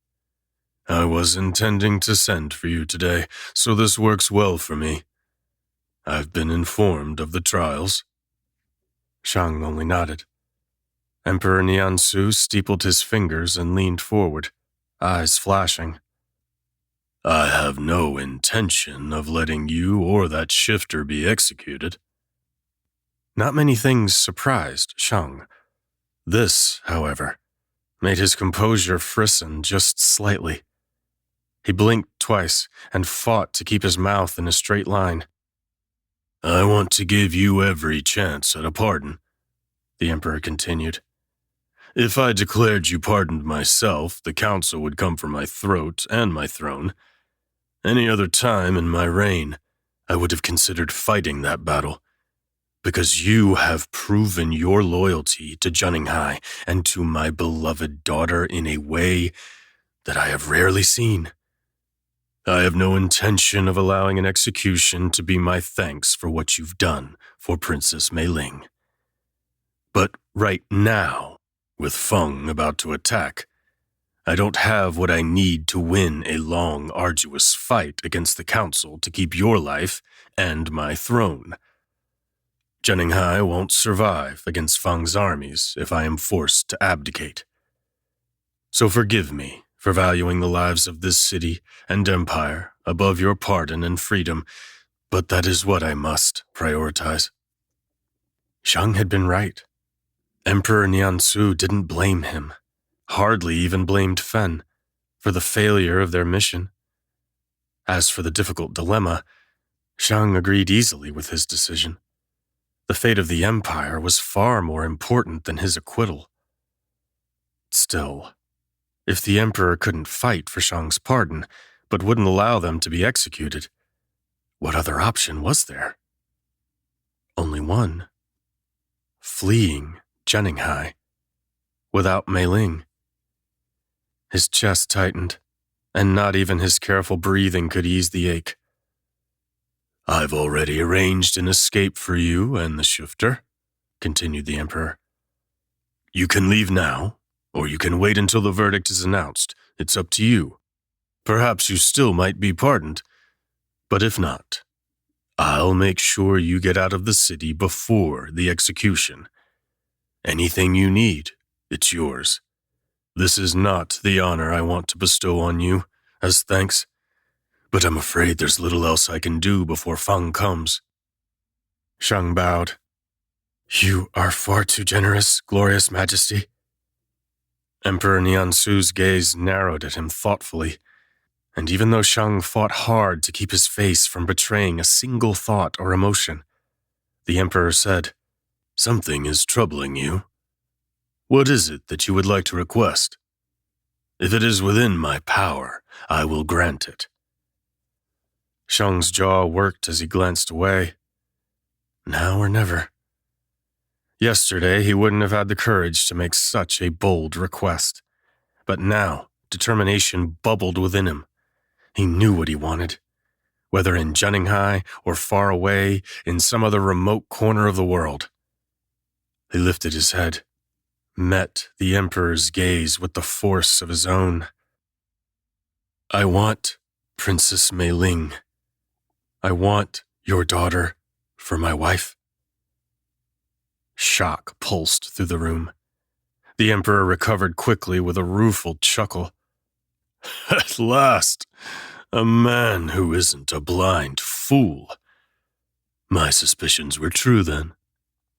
I was intending to send for you today, so this works well for me. I've been informed of the trials. Shang only nodded. Emperor Niansu steepled his fingers and leaned forward, eyes flashing. I have no intention of letting you or that shifter be executed. Not many things surprised Shang. This, however, made his composure frisson just slightly. He blinked twice and fought to keep his mouth in a straight line. I want to give you every chance at a pardon, the Emperor continued. If I declared you pardoned myself, the council would come for my throat and my throne. Any other time in my reign, I would have considered fighting that battle, because you have proven your loyalty to Juninghai and to my beloved daughter in a way that I have rarely seen. I have no intention of allowing an execution to be my thanks for what you've done for Princess Meiling. But right now, with Feng about to attack, I don't have what I need to win a long, arduous fight against the council to keep your life and my throne. Zhenninghai won't survive against Feng's armies if I am forced to abdicate. So forgive me for valuing the lives of this city and empire above your pardon and freedom, but that is what I must prioritize." Shang had been right. Emperor Niansu didn't blame him, hardly even blamed Fen, for the failure of their mission. As for the difficult dilemma, Shang agreed easily with his decision. The fate of the empire was far more important than his acquittal. Still, if the emperor couldn't fight for Shang's pardon, but wouldn't allow them to be executed, what other option was there? Only one. Fleeing Zhenninghai, without Meiling. His chest tightened, and not even his careful breathing could ease the ache. "I've already arranged an escape for you and the shifter," continued the emperor. "You can leave now, or you can wait until the verdict is announced. It's up to you. Perhaps you still might be pardoned, but if not, I'll make sure you get out of the city before the execution. Anything you need, it's yours. This is not the honor I want to bestow on you, as thanks, but I'm afraid there's little else I can do before Feng comes." Shang bowed. "You are far too generous, glorious majesty." Emperor Niansu's gaze narrowed at him thoughtfully, and even though Shang fought hard to keep his face from betraying a single thought or emotion, the emperor said, "Something is troubling you. What is it that you would like to request? If it is within my power, I will grant it." Shang's jaw worked as he glanced away. Now or never. Yesterday, he wouldn't have had the courage to make such a bold request. But now, determination bubbled within him. He knew what he wanted. Whether in Zhenninghai or far away, in some other remote corner of the world. He lifted his head, met the Emperor's gaze with the force of his own. "I want Princess Meiling. I want your daughter for my wife." Shock pulsed through the room. The Emperor recovered quickly with a rueful chuckle. "At last, a man who isn't a blind fool. My suspicions were true then.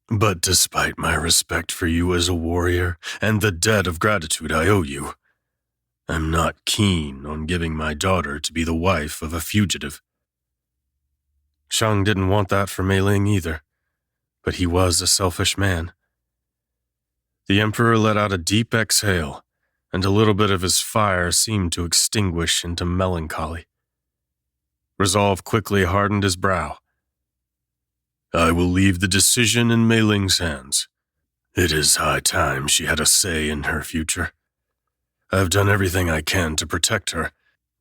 But despite my respect for you as a warrior and the debt of gratitude I owe you, I'm not keen on giving my daughter to be the wife of a fugitive." Shang didn't want that for Meiling either, but he was a selfish man. The Emperor let out a deep exhale, and a little bit of his fire seemed to extinguish into melancholy. Resolve quickly hardened his brow. "I will leave the decision in Meiling's hands. It is high time she had a say in her future. I've done everything I can to protect her,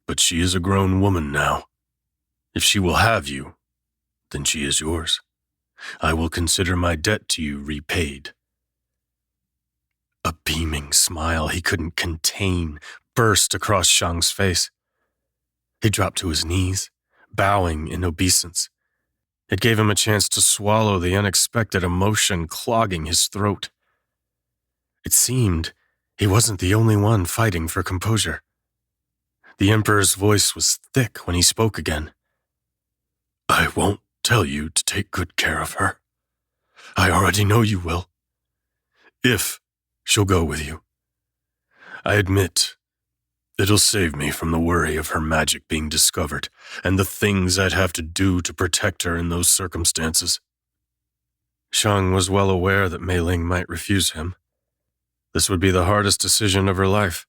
but she is a grown woman now. If she will have you, then she is yours. I will consider my debt to you repaid." A beaming smile he couldn't contain burst across Shang's face. He dropped to his knees, bowing in obeisance. It gave him a chance to swallow the unexpected emotion clogging his throat. It seemed he wasn't the only one fighting for composure. The Emperor's voice was thick when he spoke again. "I won't tell you to take good care of her. I already know you will. If she'll go with you. I admit, it'll save me from the worry of her magic being discovered and the things I'd have to do to protect her in those circumstances." Shang was well aware that Meiling might refuse him. This would be the hardest decision of her life.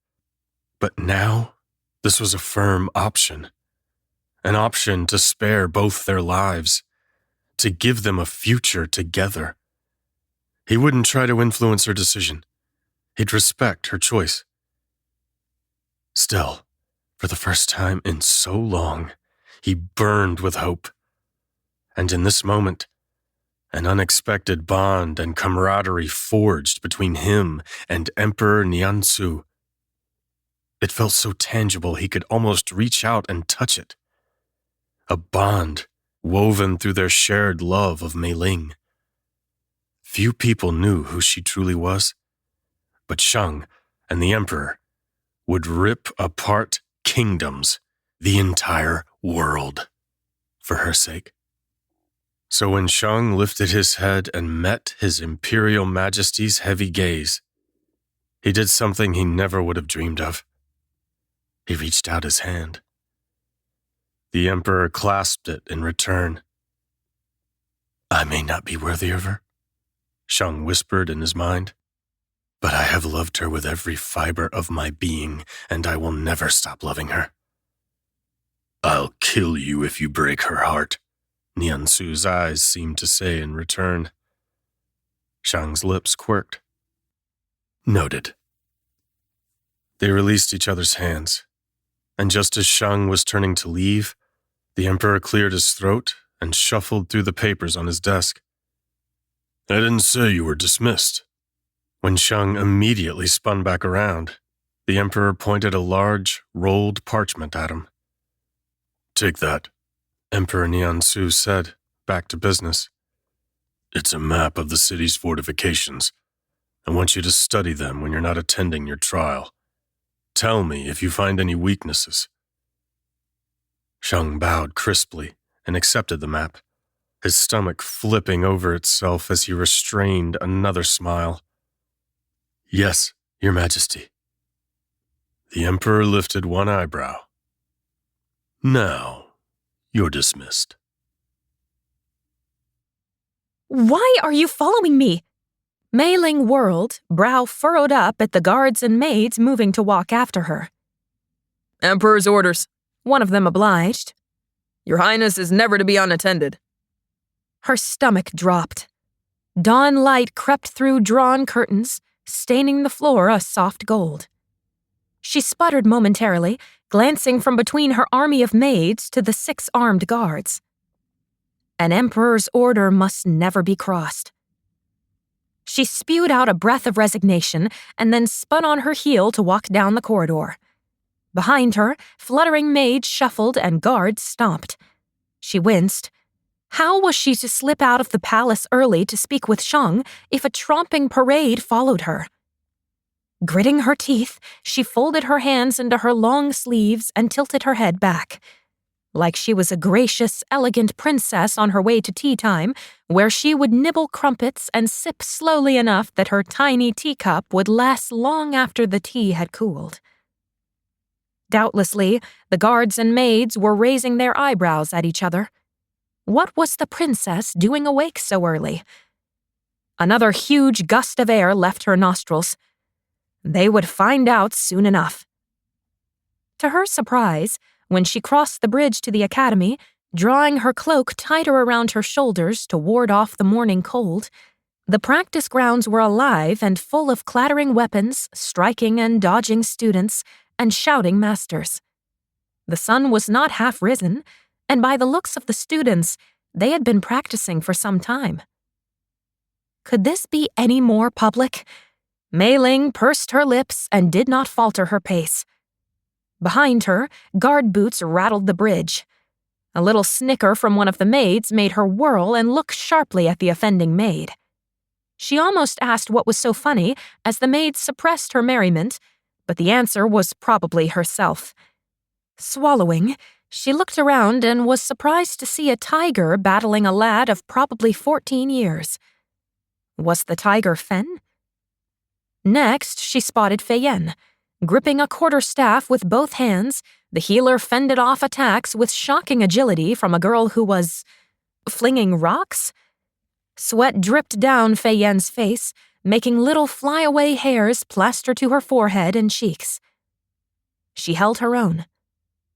But now, this was a firm option. An option to spare both their lives, to give them a future together. He wouldn't try to influence her decision. He'd respect her choice. Still, for the first time in so long, he burned with hope. And in this moment, an unexpected bond and camaraderie forged between him and Emperor Niansu. It felt so tangible he could almost reach out and touch it. A bond woven through their shared love of Meiling. Few people knew who she truly was, but Shang and the Emperor would rip apart kingdoms, the entire world, for her sake. So when Shang lifted his head and met His Imperial Majesty's heavy gaze, he did something he never would have dreamed of. He reached out his hand. The Emperor clasped it in return. "I may not be worthy of her," Shang whispered in his mind, "but I have loved her with every fiber of my being, and I will never stop loving her." "I'll kill you if you break her heart," Niansu's eyes seemed to say in return. Shang's lips quirked. "Noted." They released each other's hands, and just as Shang was turning to leave, the Emperor cleared his throat and shuffled through the papers on his desk. "I didn't say you were dismissed." When Shang immediately spun back around, the Emperor pointed a large, rolled parchment at him. "Take that," Emperor Niansu said, back to business. "It's a map of the city's fortifications. I want you to study them when you're not attending your trial. Tell me if you find any weaknesses." Shang bowed crisply and accepted the map, his stomach flipping over itself as he restrained another smile. "Yes, Your Majesty." The Emperor lifted one eyebrow. "Now, you're dismissed." Why are you following me? Meiling whirled, brow furrowed up at the guards and maids moving to walk after her. Emperor's orders. One of them obliged. Your Highness is never to be unattended. Her stomach dropped. Dawn light crept through drawn curtains, staining the floor a soft gold. She sputtered momentarily, glancing from between her army of maids to the 6 armed guards. An emperor's order must never be crossed. She spewed out a breath of resignation and then spun on her heel to walk down the corridor. Behind her, fluttering maids shuffled and guards stomped. She winced. How was she to slip out of the palace early to speak with Shang if a tromping parade followed her? Gritting her teeth, she folded her hands into her long sleeves and tilted her head back. Like she was a gracious, elegant princess on her way to tea time, where she would nibble crumpets and sip slowly enough that her tiny teacup would last long after the tea had cooled. Doubtlessly, the guards and maids were raising their eyebrows at each other. What was the princess doing awake so early? Another huge gust of air left her nostrils. They would find out soon enough. To her surprise, when she crossed the bridge to the academy, drawing her cloak tighter around her shoulders to ward off the morning cold, the practice grounds were alive and full of clattering weapons, striking and dodging students, and shouting masters. The sun was not half risen, and by the looks of the students, they had been practicing for some time. Could this be any more public? Meiling pursed her lips and did not falter her pace. Behind her, guard boots rattled the bridge. A little snicker from one of the maids made her whirl and look sharply at the offending maid. She almost asked what was so funny as the maid suppressed her merriment, but the answer was probably herself. Swallowing, she looked around and was surprised to see a tiger battling a lad of probably 14 years. Was the tiger Fen? Next, she spotted Feyen. Gripping a quarterstaff with both hands, the healer fended off attacks with shocking agility from a girl who was flinging rocks. Sweat dripped down Feyen's face, making little flyaway hairs plaster to her forehead and cheeks. She held her own,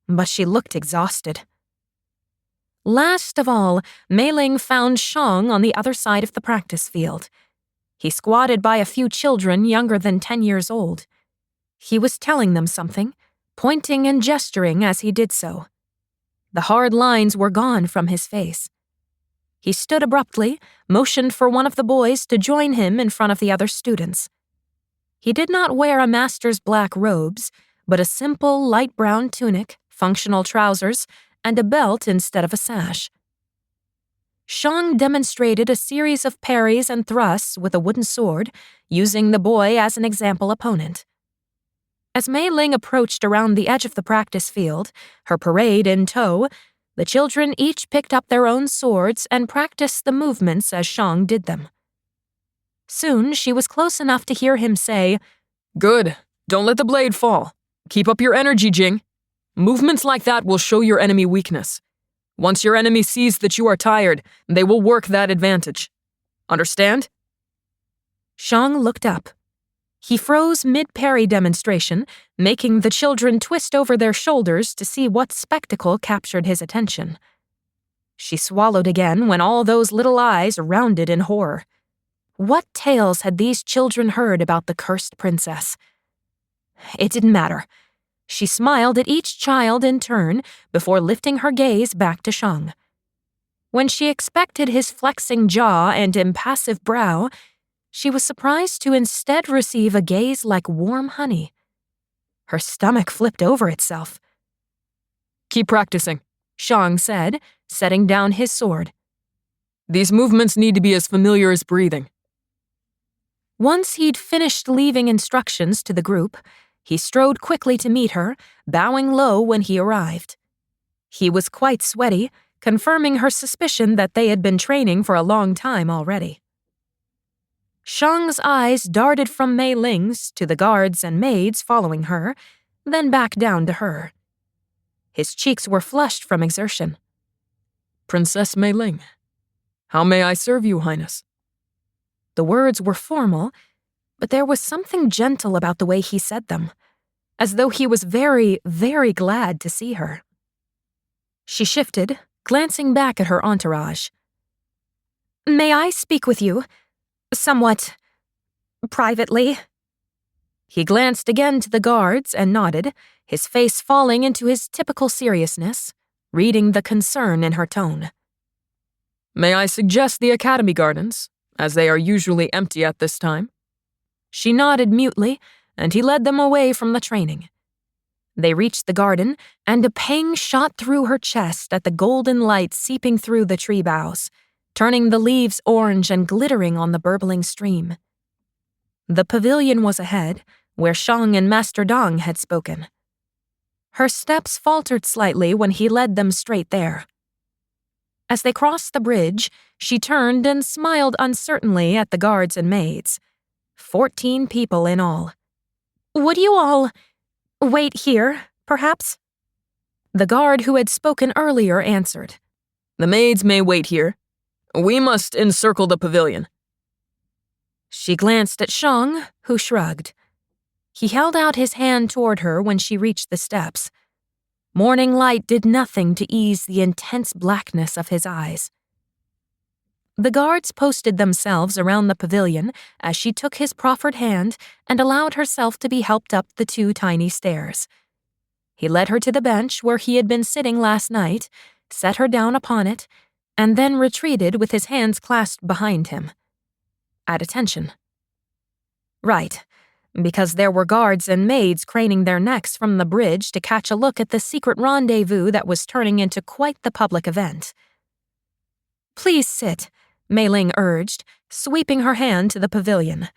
but she looked exhausted. Last of all, Meiling found Shang on the other side of the practice field. He squatted by a few children younger than 10 years old. He was telling them something, pointing and gesturing as he did so. The hard lines were gone from his face. He stood abruptly, motioned for one of the boys to join him in front of the other students. He did not wear a master's black robes, but a simple light brown tunic, functional trousers, and a belt instead of a sash. Shang demonstrated a series of parries and thrusts with a wooden sword, using the boy as an example opponent. As Meiling approached around the edge of the practice field, her parade in tow, the children each picked up their own swords and practiced the movements as Shang did them. Soon, she was close enough to hear him say, Good. Don't let the blade fall. Keep up your energy, Jing. Movements like that will show your enemy weakness. Once your enemy sees that you are tired, they will work that advantage. Understand? Shang looked up. He froze mid-parry demonstration, making the children twist over their shoulders to see what spectacle captured his attention. She swallowed again when all those little eyes rounded in horror. What tales had these children heard about the cursed princess? It didn't matter. She smiled at each child in turn before lifting her gaze back to Shang. When she expected his flexing jaw and impassive brow, she was surprised to instead receive a gaze like warm honey. Her stomach flipped over itself. Keep practicing, Shang said, setting down his sword. These movements need to be as familiar as breathing. Once he'd finished leaving instructions to the group, he strode quickly to meet her, bowing low when he arrived. He was quite sweaty, confirming her suspicion that they had been training for a long time already. Shang's eyes darted from Meiling's to the guards and maids following her, then back down to her. His cheeks were flushed from exertion. Princess Meiling, how may I serve you, Highness? The words were formal, but there was something gentle about the way he said them, as though he was very, very glad to see her. She shifted, glancing back at her entourage. May I speak with you? Somewhat privately? He glanced again to the guards and nodded, his face falling into his typical seriousness, reading the concern in her tone. May I suggest the Academy Gardens, as they are usually empty at this time? She nodded mutely, and he led them away from the training. They reached the garden, and a pang shot through her chest at the golden light seeping through the tree boughs, turning the leaves orange and glittering on the burbling stream. The pavilion was ahead, where Shang and Master Dong had spoken. Her steps faltered slightly when he led them straight there. As they crossed the bridge, she turned and smiled uncertainly at the guards and maids. 14 people in all. Would you all wait here, perhaps? The guard who had spoken earlier answered. The maids may wait here. We must encircle the pavilion. She glanced at Shang, who shrugged. He held out his hand toward her when she reached the steps. Morning light did nothing to ease the intense blackness of his eyes. The guards posted themselves around the pavilion as she took his proffered hand and allowed herself to be helped up the 2 tiny stairs. He led her to the bench where he had been sitting last night, set her down upon it, and then retreated with his hands clasped behind him. At attention. Right, because there were guards and maids craning their necks from the bridge to catch a look at the secret rendezvous that was turning into quite the public event. Please sit, Meiling urged, sweeping her hand to the pavilion.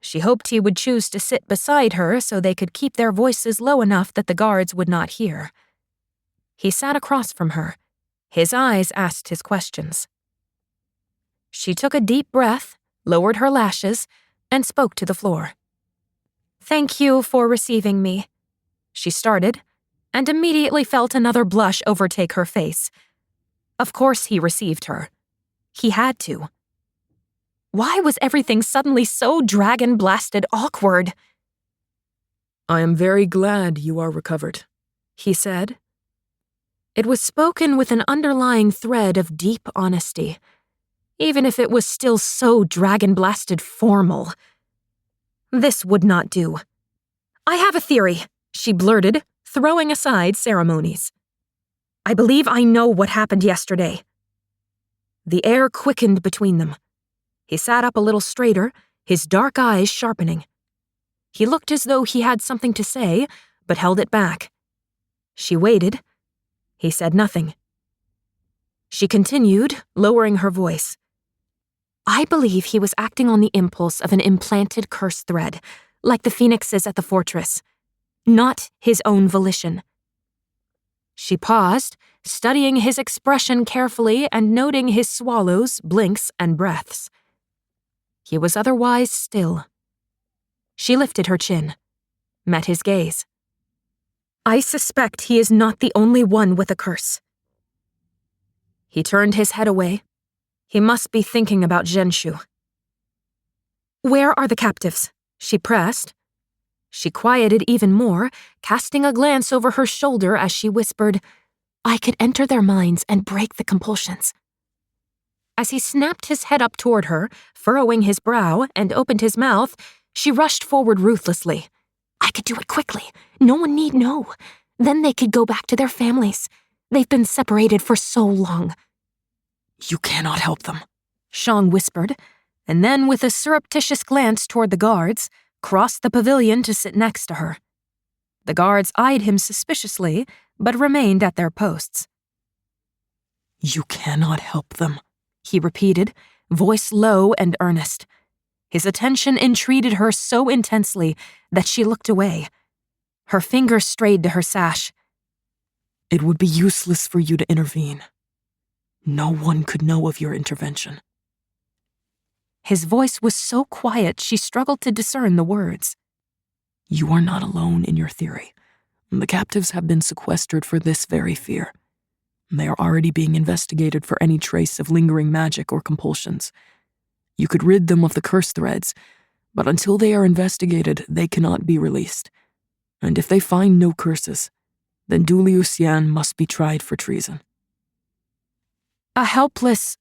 She hoped he would choose to sit beside her so they could keep their voices low enough that the guards would not hear. He sat across from her. His eyes asked his questions. She took a deep breath, lowered her lashes, and spoke to the floor. Thank you for receiving me, she started, and immediately felt another blush overtake her face. Of course he received her. He had to. Why was everything suddenly so dragon-blasted awkward? I am very glad you are recovered, he said. It was spoken with an underlying thread of deep honesty, even if it was still so dragon-blasted formal. This would not do. I have a theory, she blurted, throwing aside ceremonies. I believe I know what happened yesterday. The air quickened between them. He sat up a little straighter, his dark eyes sharpening. He looked as though he had something to say, but held it back. She waited. He said nothing. She continued, lowering her voice. I believe he was acting on the impulse of an implanted curse thread, like the phoenixes at the fortress, not his own volition. She paused, studying his expression carefully and noting his swallows, blinks, and breaths. He was otherwise still. She lifted her chin, met his gaze. I suspect he is not the only one with a curse. He turned his head away. He must be thinking about Zhenshu. Where are the captives? She pressed. She quieted even more, casting a glance over her shoulder as she whispered, I could enter their minds and break the compulsions. As he snapped his head up toward her, furrowing his brow, and opened his mouth, she rushed forward ruthlessly. I could do it quickly. No one need know. Then they could go back to their families. They've been separated for so long. You cannot help them, Shang whispered, and then with a surreptitious glance toward the guards, crossed the pavilion to sit next to her. The guards eyed him suspiciously, but remained at their posts. You cannot help them, he repeated, voice low and earnest. His attention entreated her so intensely that she looked away. Her fingers strayed to her sash. It would be useless for you to intervene. No one could know of your intervention. His voice was so quiet she struggled to discern the words. You are not alone in your theory. The captives have been sequestered for this very fear. They are already being investigated for any trace of lingering magic or compulsions. You could rid them of the curse threads, but until they are investigated, they cannot be released. And if they find no curses, then Du Liuxian must be tried for treason. A helpless,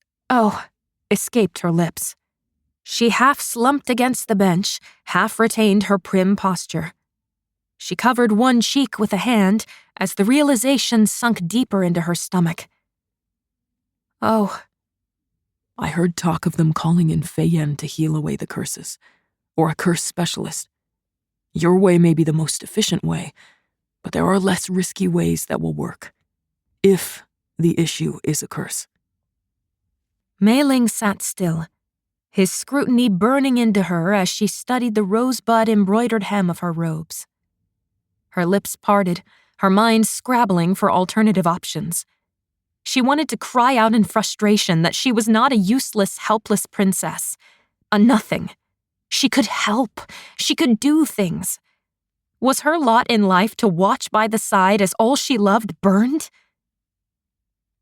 escaped her lips. She half slumped against the bench, half retained her prim posture. She covered one cheek with a hand as the realization sunk deeper into her stomach. Oh. I heard talk of them calling in Fei Yan to heal away the curses, or a curse specialist. Your way may be the most efficient way, but there are less risky ways that will work, if the issue is a curse. Meiling sat still, his scrutiny burning into her as she studied the rosebud-embroidered hem of her robes. Her lips parted, her mind scrabbling for alternative options. She wanted to cry out in frustration that she was not a useless, helpless princess, a nothing. She could help. She could do things. Was her lot in life to watch by the side as all she loved burned?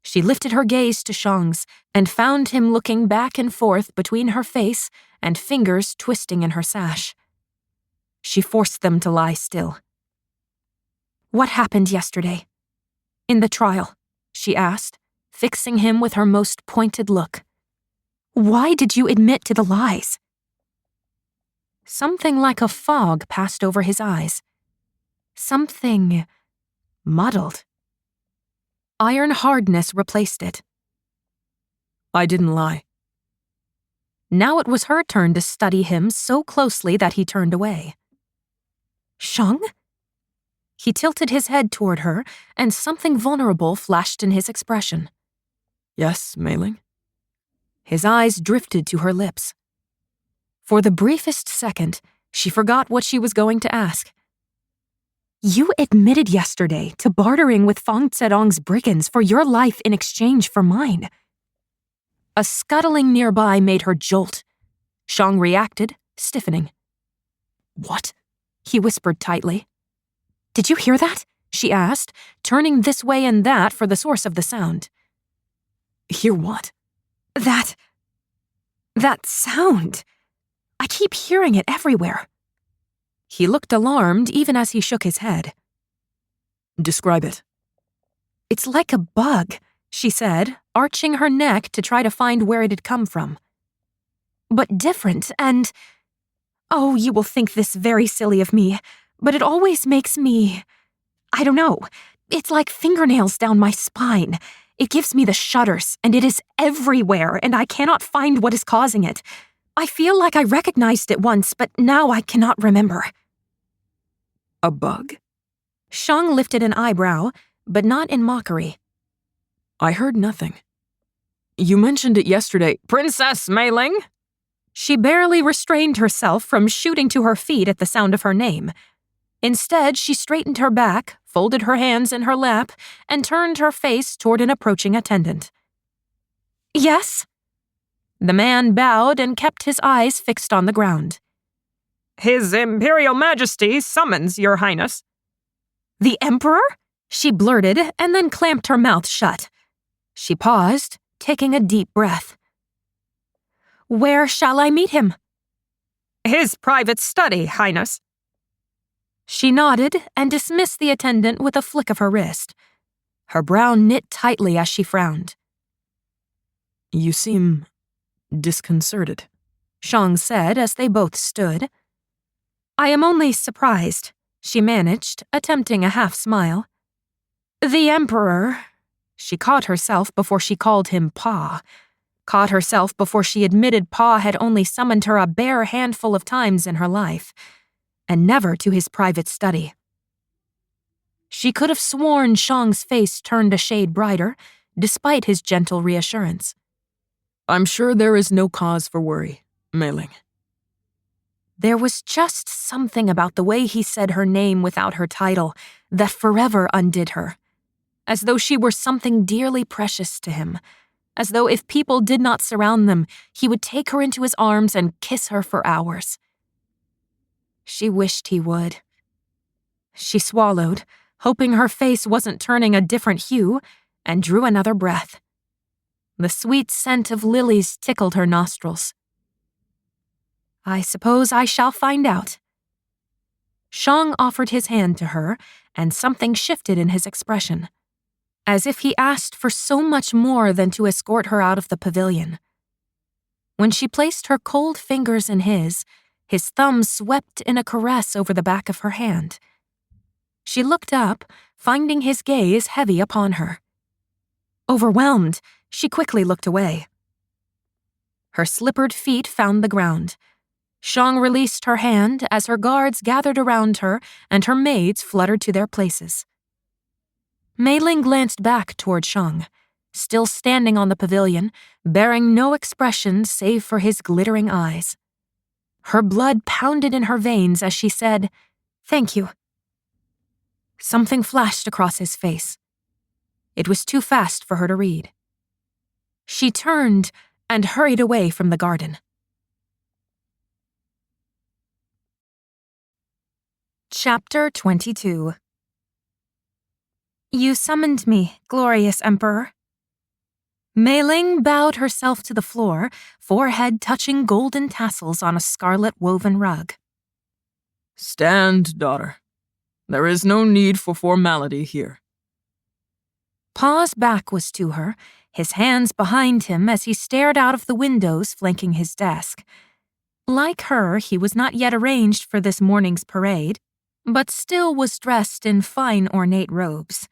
She lifted her gaze to Shang's and found him looking back and forth between her face and fingers twisting in her sash. She forced them to lie still. What happened yesterday? In the trial, she asked, fixing him with her most pointed look. Why did you admit to the lies? Something like a fog passed over his eyes. Something muddled. Iron hardness replaced it. I didn't lie. Now it was her turn to study him so closely that he turned away. Shang? He tilted his head toward her, and something vulnerable flashed in his expression. Yes, Meiling? His eyes drifted to her lips. For the briefest second, she forgot what she was going to ask. You admitted yesterday to bartering with Fang Zedong's brigands for your life in exchange for mine. A scuttling nearby made her jolt. Shang reacted, stiffening. What? He whispered tightly. Did you hear that? She asked, turning this way and that for the source of the sound. Hear what? That sound. I keep hearing it everywhere. He looked alarmed even as he shook his head. Describe it. It's like a bug, she said, arching her neck to try to find where it had come from. But different and... Oh, you will think this very silly of me, but it always makes me... I don't know. It's like fingernails down my spine. It gives me the shudders, and it is everywhere, and I cannot find what is causing it. I feel like I recognized it once, but now I cannot remember. A bug? Shang lifted an eyebrow, but not in mockery. I heard nothing. You mentioned it yesterday. Princess Meiling! She barely restrained herself from shooting to her feet at the sound of her name. Instead, she straightened her back, folded her hands in her lap, and turned her face toward an approaching attendant. Yes? The man bowed and kept his eyes fixed on the ground. His Imperial Majesty summons, Your Highness. The Emperor? She blurted and then clamped her mouth shut. She paused, taking a deep breath. Where shall I meet him? His private study, Highness. She nodded and dismissed the attendant with a flick of her wrist. Her brow knit tightly as she frowned. You seem disconcerted, Shang said as they both stood. I am only surprised, she managed, attempting a half smile. The Emperor... She caught herself before she called him Pa. Caught herself before she admitted Pa had only summoned her a bare handful of times in her life, and never to his private study. She could have sworn Shang's face turned a shade brighter, despite his gentle reassurance. I'm sure there is no cause for worry, Meiling. There was just something about the way he said her name without her title that forever undid her, as though she were something dearly precious to him, as though if people did not surround them, he would take her into his arms and kiss her for hours. She wished he would. She swallowed, hoping her face wasn't turning a different hue, and drew another breath. The sweet scent of lilies tickled her nostrils. I suppose I shall find out. Shang offered his hand to her, and something shifted in his expression, as if he asked for so much more than to escort her out of the pavilion. When she placed her cold fingers in his thumb swept in a caress over the back of her hand. She looked up, finding his gaze heavy upon her. Overwhelmed, she quickly looked away. Her slippered feet found the ground. Shang released her hand as her guards gathered around her and her maids fluttered to their places. Meiling glanced back toward Shang, still standing on the pavilion, bearing no expression save for his glittering eyes. Her blood pounded in her veins as she said, "Thank you." Something flashed across his face. It was too fast for her to read. She turned and hurried away from the garden. Chapter 22. You summoned me, glorious Emperor. Meiling bowed herself to the floor, forehead touching golden tassels on a scarlet woven rug. Stand, daughter. There is no need for formality here. Pa's back was to her, his hands behind him as he stared out of the windows flanking his desk. Like her, he was not yet arranged for this morning's parade, but still was dressed in fine ornate robes.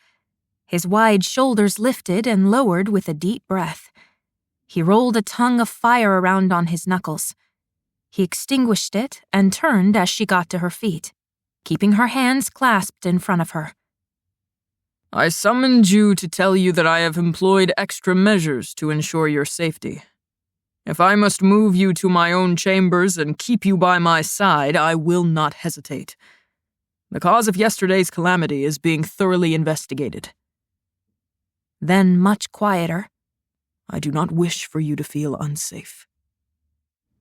His wide shoulders lifted and lowered with a deep breath. He rolled a tongue of fire around on his knuckles. He extinguished it and turned as she got to her feet, keeping her hands clasped in front of her. I summoned you to tell you that I have employed extra measures to ensure your safety. If I must move you to my own chambers and keep you by my side, I will not hesitate. The cause of yesterday's calamity is being thoroughly investigated. Then, much quieter, I do not wish for you to feel unsafe.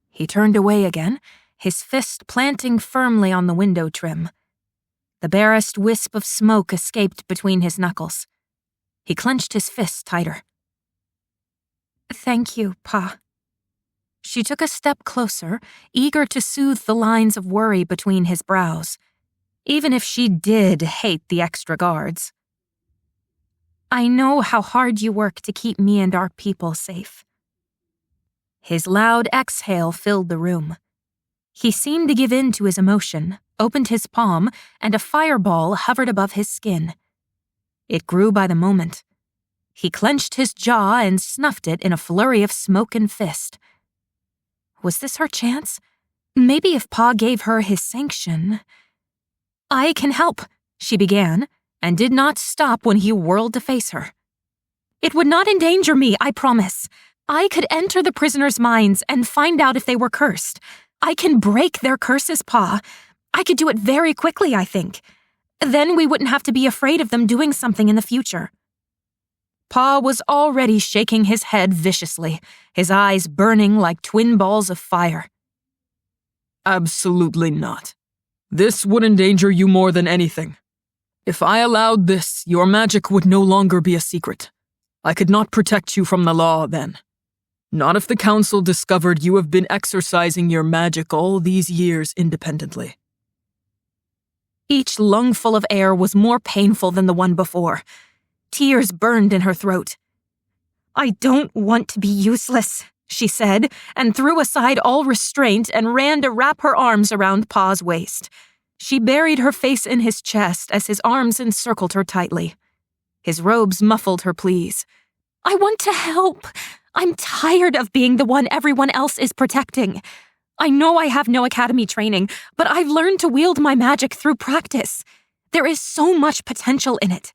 He turned away again, his fist planting firmly on the window trim. The barest wisp of smoke escaped between his knuckles. He clenched his fist tighter. Thank you, Pa. She took a step closer, eager to soothe the lines of worry between his brows, even if she did hate the extra guards. I know how hard you work to keep me and our people safe. His loud exhale filled the room. He seemed to give in to his emotion, opened his palm, and a fireball hovered above his skin. It grew by the moment. He clenched his jaw and snuffed it in a flurry of smoke and fist. Was this her chance? Maybe if Pa gave her his sanction. I can help, she began, and did not stop when he whirled to face her. It would not endanger me, I promise. I could enter the prisoners' minds and find out if they were cursed. I can break their curses, Pa. I could do it very quickly, I think. Then we wouldn't have to be afraid of them doing something in the future. Pa was already shaking his head viciously, his eyes burning like twin balls of fire. Absolutely not. This would endanger you more than anything. If I allowed this, your magic would no longer be a secret. I could not protect you from the law then. Not if the council discovered you have been exercising your magic all these years independently. Each lungful of air was more painful than the one before. Tears burned in her throat. I don't want to be useless, she said, and threw aside all restraint and ran to wrap her arms around Pa's waist. She buried her face in his chest as his arms encircled her tightly. His robes muffled her pleas. I want to help. I'm tired of being the one everyone else is protecting. I know I have no academy training, but I've learned to wield my magic through practice. There is so much potential in it.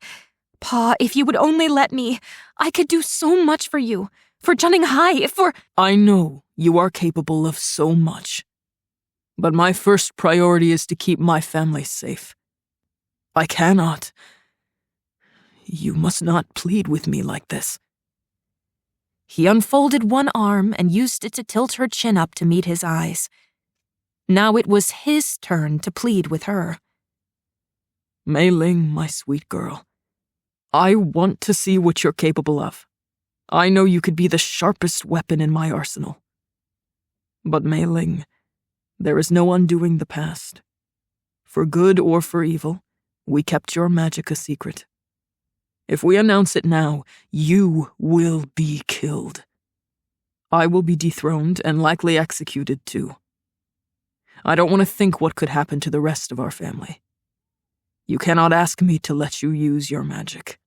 Pa, if you would only let me, I could do so much for you, for Junning High, for— I know you are capable of so much. But my first priority is to keep my family safe. I cannot. You must not plead with me like this. He unfolded one arm and used it to tilt her chin up to meet his eyes. Now it was his turn to plead with her. Meiling, my sweet girl, I want to see what you're capable of. I know you could be the sharpest weapon in my arsenal. But Meiling, there is no undoing the past. For good or for evil, we kept your magic a secret. If we announce it now, you will be killed. I will be dethroned and likely executed too. I don't want to think what could happen to the rest of our family. You cannot ask me to let you use your magic.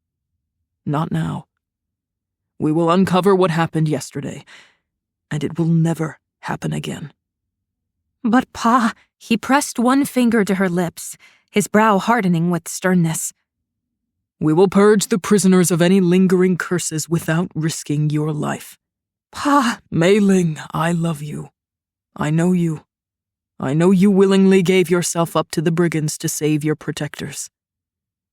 Not now. We will uncover what happened yesterday, and it will never happen again. But Pa, he pressed one finger to her lips, his brow hardening with sternness. We will purge the prisoners of any lingering curses without risking your life. Pa! Meiling, I love you. I know you. I know you willingly gave yourself up to the brigands to save your protectors.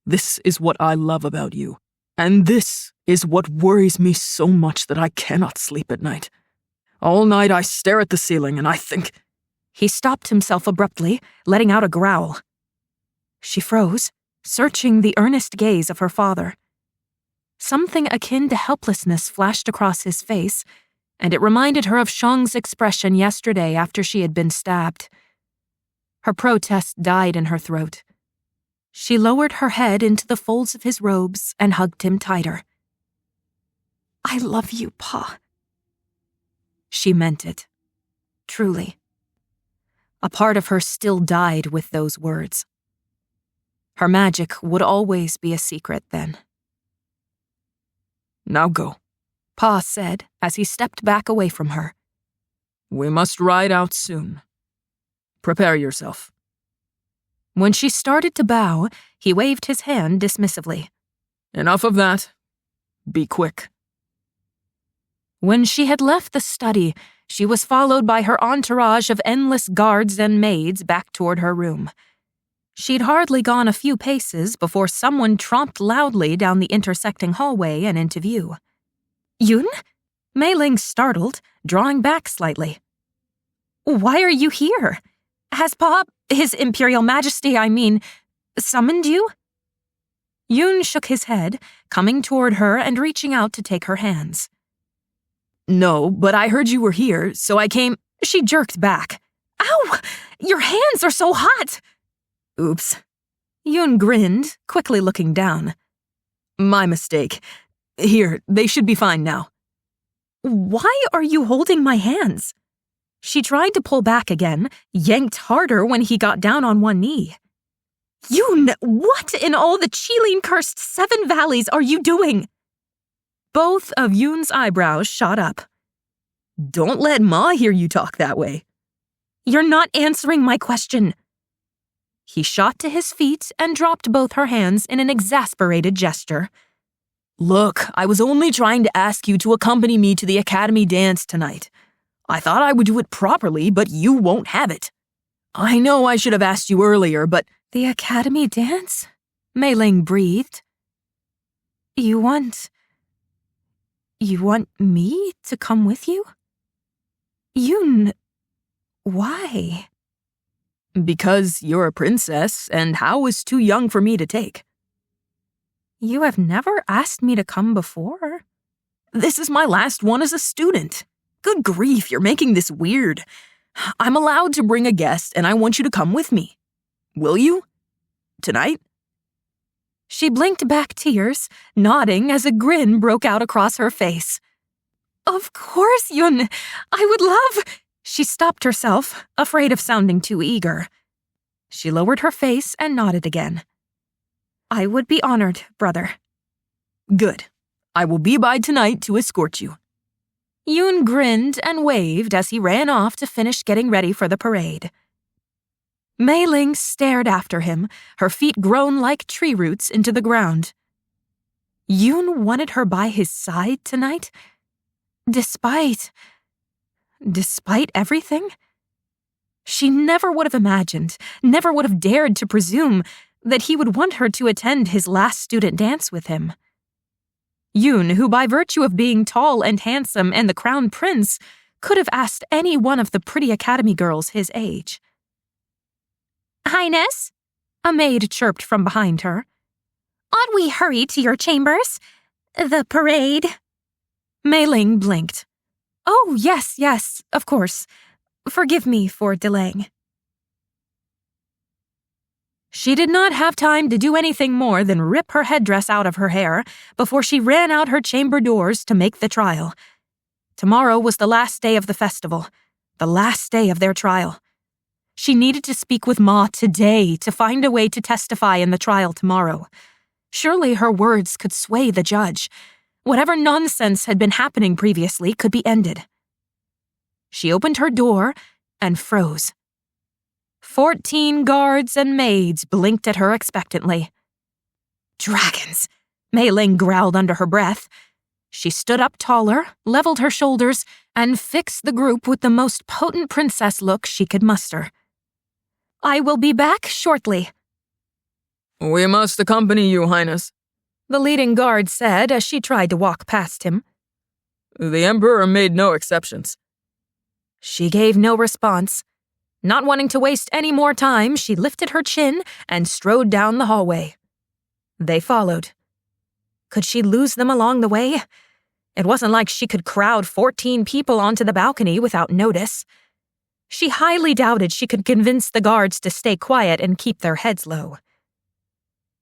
This is what I love about you, and this is what worries me so much that I cannot sleep at night. All night I stare at the ceiling and I think— He stopped himself abruptly, letting out a growl. She froze, searching the earnest gaze of her father. Something akin to helplessness flashed across his face, and it reminded her of Shang's expression yesterday after she had been stabbed. Her protest died in her throat. She lowered her head into the folds of his robes and hugged him tighter. I love you, Pa. She meant it. Truly. A part of her still died with those words. Her magic would always be a secret then. Now go, Pa said as he stepped back away from her. We must ride out soon. Prepare yourself. When she started to bow, he waved his hand dismissively. Enough of that. Be quick. When she had left the study, she was followed by her entourage of endless guards and maids back toward her room. She'd hardly gone a few paces before someone tromped loudly down the intersecting hallway and into view. Yun? Meiling startled, drawing back slightly. Why are you here? Has Pa, His Imperial Majesty, summoned you? Yun shook his head, coming toward her and reaching out to take her hands. No, but I heard you were here, so I came— She jerked back. Ow! Your hands are so hot! Oops. Yun grinned, quickly looking down. My mistake. Here, they should be fine now. Why are you holding my hands? She tried to pull back again, yanked harder when he got down on one knee. Yun, what in all the Qilin-cursed 7 valleys are you doing? Both of Yun's eyebrows shot up. Don't let Ma hear you talk that way. You're not answering my question. He shot to his feet and dropped both her hands in an exasperated gesture. Look, I was only trying to ask you to accompany me to the Academy dance tonight. I thought I would do it properly, but you won't have it. I know I should have asked you earlier, but— The Academy dance? Meiling breathed. You want me to come with you? Why? Because you're a princess, and Hao is too young for me to take. You have never asked me to come before. This is my last one as a student. Good grief, you're making this weird. I'm allowed to bring a guest, and I want you to come with me. Will you? Tonight? She blinked back tears, nodding as a grin broke out across her face. Of course, Yun. I would love— She stopped herself, afraid of sounding too eager. She lowered her face and nodded again. I would be honored, brother. Good. I will be by tonight to escort you. Yun grinned and waved as he ran off to finish getting ready for the parade. Meiling stared after him, her feet grown like tree roots into the ground. Yun wanted her by his side tonight? Despite everything? She never would have imagined, never would have dared to presume that he would want her to attend his last student dance with him. Yun, who by virtue of being tall and handsome and the crown prince, could have asked any one of the pretty academy girls his age. Highness, a maid chirped from behind her. Ought we hurry to your chambers? The parade. Meiling blinked. Oh, yes, of course. Forgive me for delaying. She did not have time to do anything more than rip her headdress out of her hair before she ran out her chamber doors to make the trial. Tomorrow was the last day of the festival, the last day of their trial. She needed to speak with Ma today to find a way to testify in the trial tomorrow. Surely her words could sway the judge. Whatever nonsense had been happening previously could be ended. She opened her door and froze. 14 guards and maids blinked at her expectantly. Dragons, Meiling growled under her breath. She stood up taller, leveled her shoulders, and fixed the group with the most potent princess look she could muster. I will be back shortly. We must accompany you, Highness, the leading guard said as she tried to walk past him. The Emperor made no exceptions. She gave no response. Not wanting to waste any more time, she lifted her chin and strode down the hallway. They followed. Could she lose them along the way? It wasn't like she could crowd 14 people onto the balcony without notice. She highly doubted she could convince the guards to stay quiet and keep their heads low.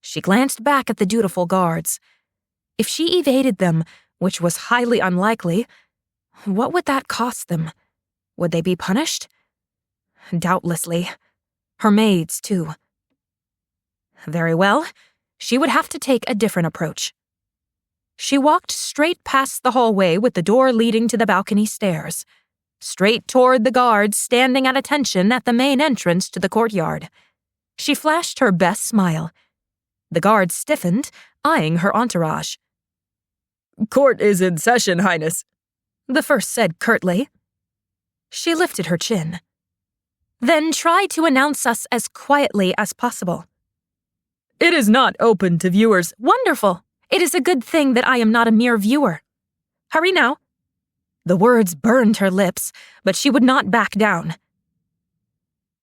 She glanced back at the dutiful guards. If she evaded them, which was highly unlikely, what would that cost them? Would they be punished? Doubtlessly. Her maids, too. Very well. She would have to take a different approach. She walked straight past the hallway with the door leading to the balcony stairs, straight toward the guards standing at attention at the main entrance to the courtyard. She flashed her best smile. The guards stiffened, eyeing her entourage. Court is in session, Highness, the first said curtly. She lifted her chin. Then try to announce us as quietly as possible. It is not open to viewers. Wonderful. It is a good thing that I am not a mere viewer. Hurry now. The words burned her lips, but she would not back down.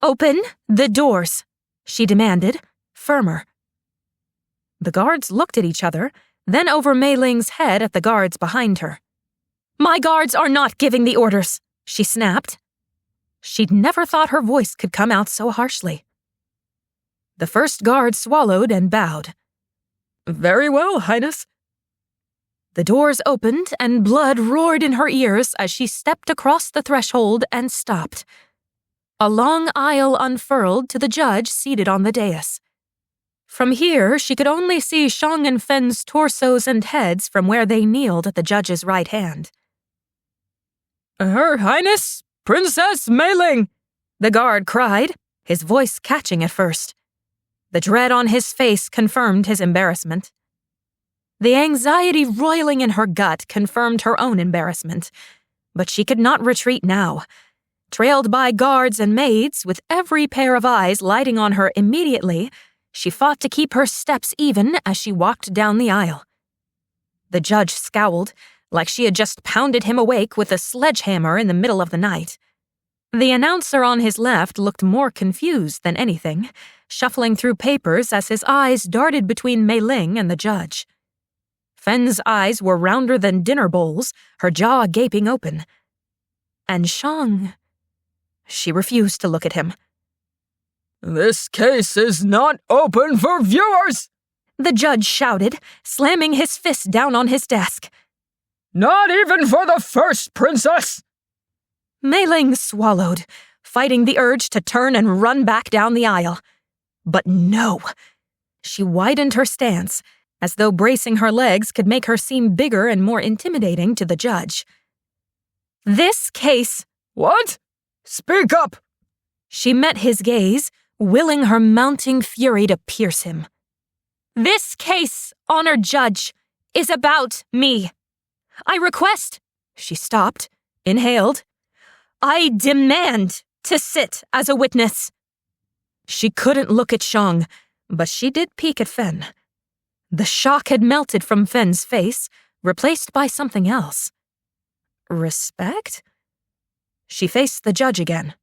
Open the doors, she demanded, firmer. The guards looked at each other, then over Meiling's head at the guards behind her. My guards are not giving the orders, she snapped. She'd never thought her voice could come out so harshly. The first guard swallowed and bowed. Very well, Highness. The doors opened and blood roared in her ears as she stepped across the threshold and stopped. A long aisle unfurled to the judge seated on the dais. From here, she could only see Shang and Fen's torsos and heads from where they kneeled at the judge's right hand. Her Highness, Princess Meiling, the guard cried, his voice catching at first. The dread on his face confirmed his embarrassment. The anxiety roiling in her gut confirmed her own embarrassment, but she could not retreat now. Trailed by guards and maids, with every pair of eyes lighting on her immediately, she fought to keep her steps even as she walked down the aisle. The judge scowled, like she had just pounded him awake with a sledgehammer in the middle of the night. The announcer on his left looked more confused than anything, shuffling through papers as his eyes darted between Meiling and the judge. Fen's eyes were rounder than dinner bowls, her jaw gaping open. And Shang... She refused to look at him. "This case is not open for viewers!" The judge shouted, slamming his fist down on his desk. "Not even for the first princess!" Meiling swallowed, fighting the urge to turn and run back down the aisle. But no. She widened her stance, as though bracing her legs could make her seem bigger and more intimidating to the judge. This case... "What? Speak up!" She met his gaze, willing her mounting fury to pierce him. This case, honored judge, is about me. I request... She stopped, inhaled. I demand to sit as a witness. She couldn't look at Shang, but she did peek at Fen. The shock had melted from Fen's face, replaced by something else. Respect? She faced the judge again.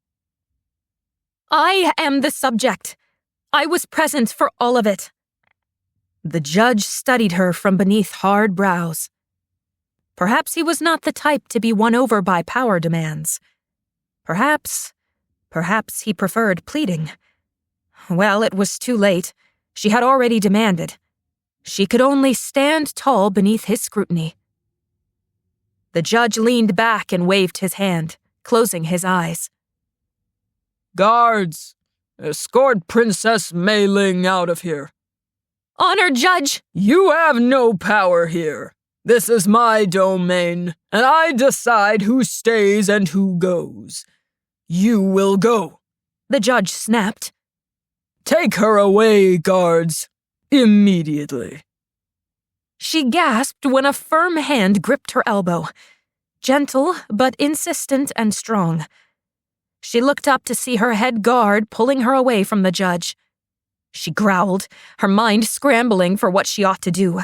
I am the subject. I was present for all of it. The judge studied her from beneath hard brows. Perhaps he was not the type to be won over by power demands. Perhaps he preferred pleading. Well, it was too late. She had already demanded. She could only stand tall beneath his scrutiny. The judge leaned back and waved his hand, closing his eyes. "Guards, escort Princess Meiling out of here." Honored judge! "You have no power here. This is my domain, and I decide who stays and who goes. You will go," the judge snapped. "Take her away, guards, immediately." She gasped when a firm hand gripped her elbow. Gentle, but insistent and strong. She looked up to see her head guard pulling her away from the judge. She growled, her mind scrambling for what she ought to do.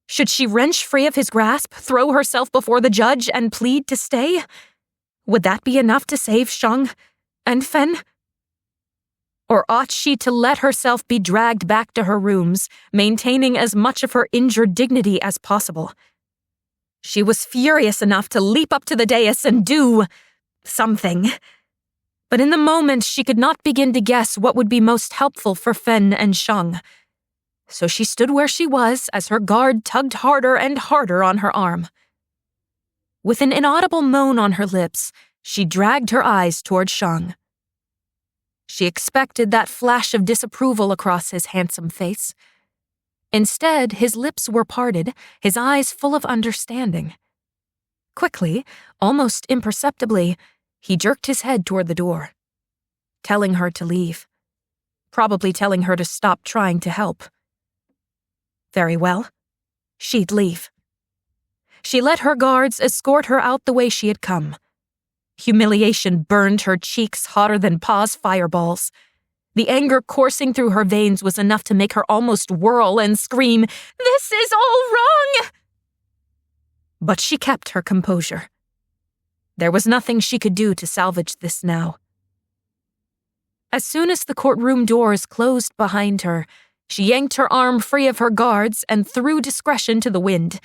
Should she wrench free of his grasp, throw herself before the judge, and plead to stay? Would that be enough to save Shang and Fen? Or ought she to let herself be dragged back to her rooms, maintaining as much of her injured dignity as possible? She was furious enough to leap up to the dais and do something. But in the moment, she could not begin to guess what would be most helpful for Fen and Shang. So she stood where she was as her guard tugged harder and harder on her arm. With an inaudible moan on her lips, she dragged her eyes toward Shang. She expected that flash of disapproval across his handsome face. Instead, his lips were parted, his eyes full of understanding. Quickly, almost imperceptibly, he jerked his head toward the door, telling her to leave, probably telling her to stop trying to help. Very well, she'd leave. She let her guards escort her out the way she had come. Humiliation burned her cheeks hotter than Pa's fireballs. The anger coursing through her veins was enough to make her almost whirl and scream, "This is all wrong!" But she kept her composure. There was nothing she could do to salvage this now. As soon as the courtroom doors closed behind her, she yanked her arm free of her guards and threw discretion to the wind.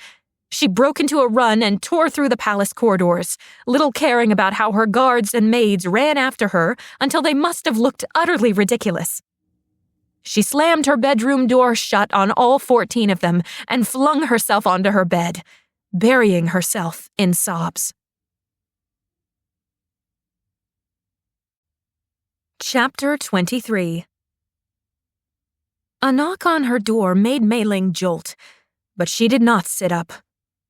She broke into a run and tore through the palace corridors, little caring about how her guards and maids ran after her until they must have looked utterly ridiculous. She slammed her bedroom door shut on all 14 of them and flung herself onto her bed, burying herself in sobs. Chapter 23. A knock on her door made Meiling jolt, but she did not sit up.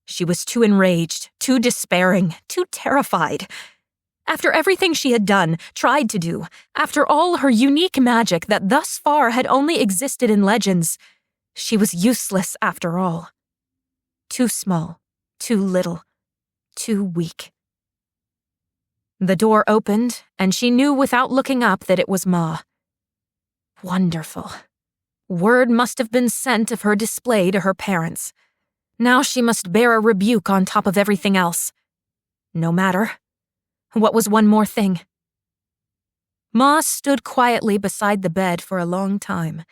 She was too enraged, too despairing, too terrified. After everything she had done, tried to do, after all her unique magic that thus far had only existed in legends, she was useless after all. Too small, too little, too weak. The door opened, and she knew without looking up that it was Ma. Wonderful. Word must have been sent of her display to her parents. Now she must bear a rebuke on top of everything else. No matter. What was one more thing? Ma stood quietly beside the bed for a long time.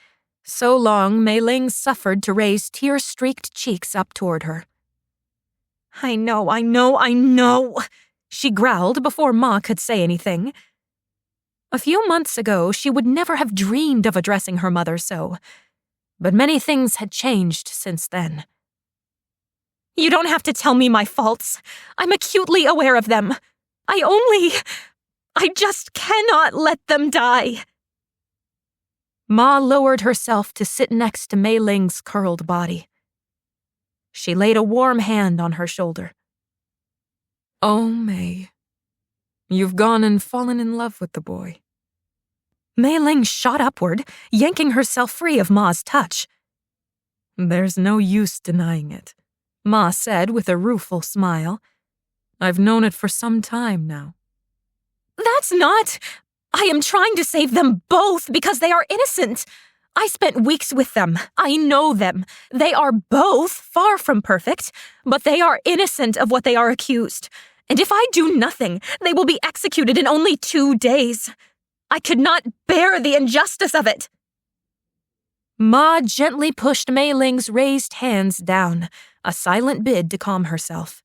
So long, Meiling suffered to raise tear-streaked cheeks up toward her. I know, she growled before Ma could say anything. A few months ago, she would never have dreamed of addressing her mother so, but many things had changed since then. You don't have to tell me my faults. I'm acutely aware of them. I just cannot let them die. Ma lowered herself to sit next to Meiling's curled body. She laid a warm hand on her shoulder. Oh, May. You've gone and fallen in love with the boy. Meiling shot upward, yanking herself free of Ma's touch. There's no use denying it, Ma said with a rueful smile. I've known it for some time now. That's not... I am trying to save them both because they are innocent. I spent weeks with them. I know them. They are both far from perfect, but they are innocent of what they are accused. And if I do nothing, they will be executed in only 2 days. I could not bear the injustice of it. Ma gently pushed Meiling's raised hands down, a silent bid to calm herself.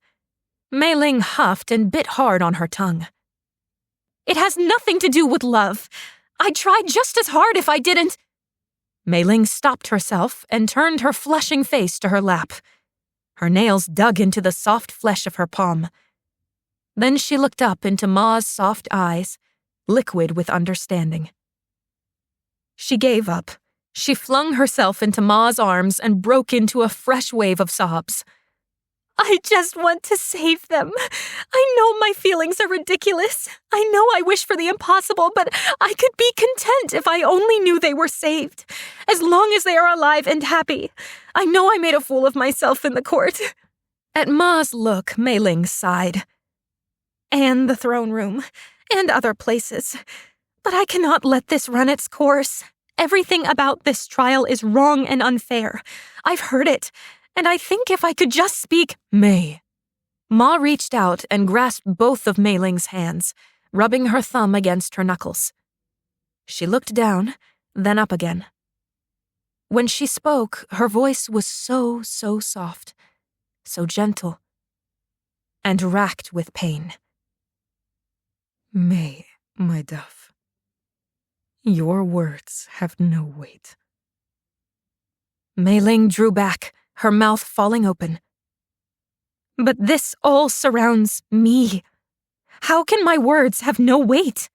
Meiling huffed and bit hard on her tongue. It has nothing to do with love. I'd try just as hard if I didn't. Meiling stopped herself and turned her flushing face to her lap. Her nails dug into the soft flesh of her palm. Then she looked up into Ma's soft eyes, liquid with understanding. She gave up. She flung herself into Ma's arms and broke into a fresh wave of sobs. I just want to save them. I know my feelings are ridiculous. I know I wish for the impossible, but I could be content if I only knew they were saved. As long as they are alive and happy. I know I made a fool of myself in the court. At Ma's look, Meiling sighed. And the throne room, and other places. But I cannot let this run its course. Everything about this trial is wrong and unfair. I've heard it. And I think if I could just speak... May. Ma reached out and grasped both of Meiling's hands, rubbing her thumb against her knuckles. She looked down, then up again. When she spoke, her voice was so soft, so gentle, and racked with pain. May, my dove, your words have no weight. Meiling drew back, her mouth falling open. But this all surrounds me. How can my words have no weight?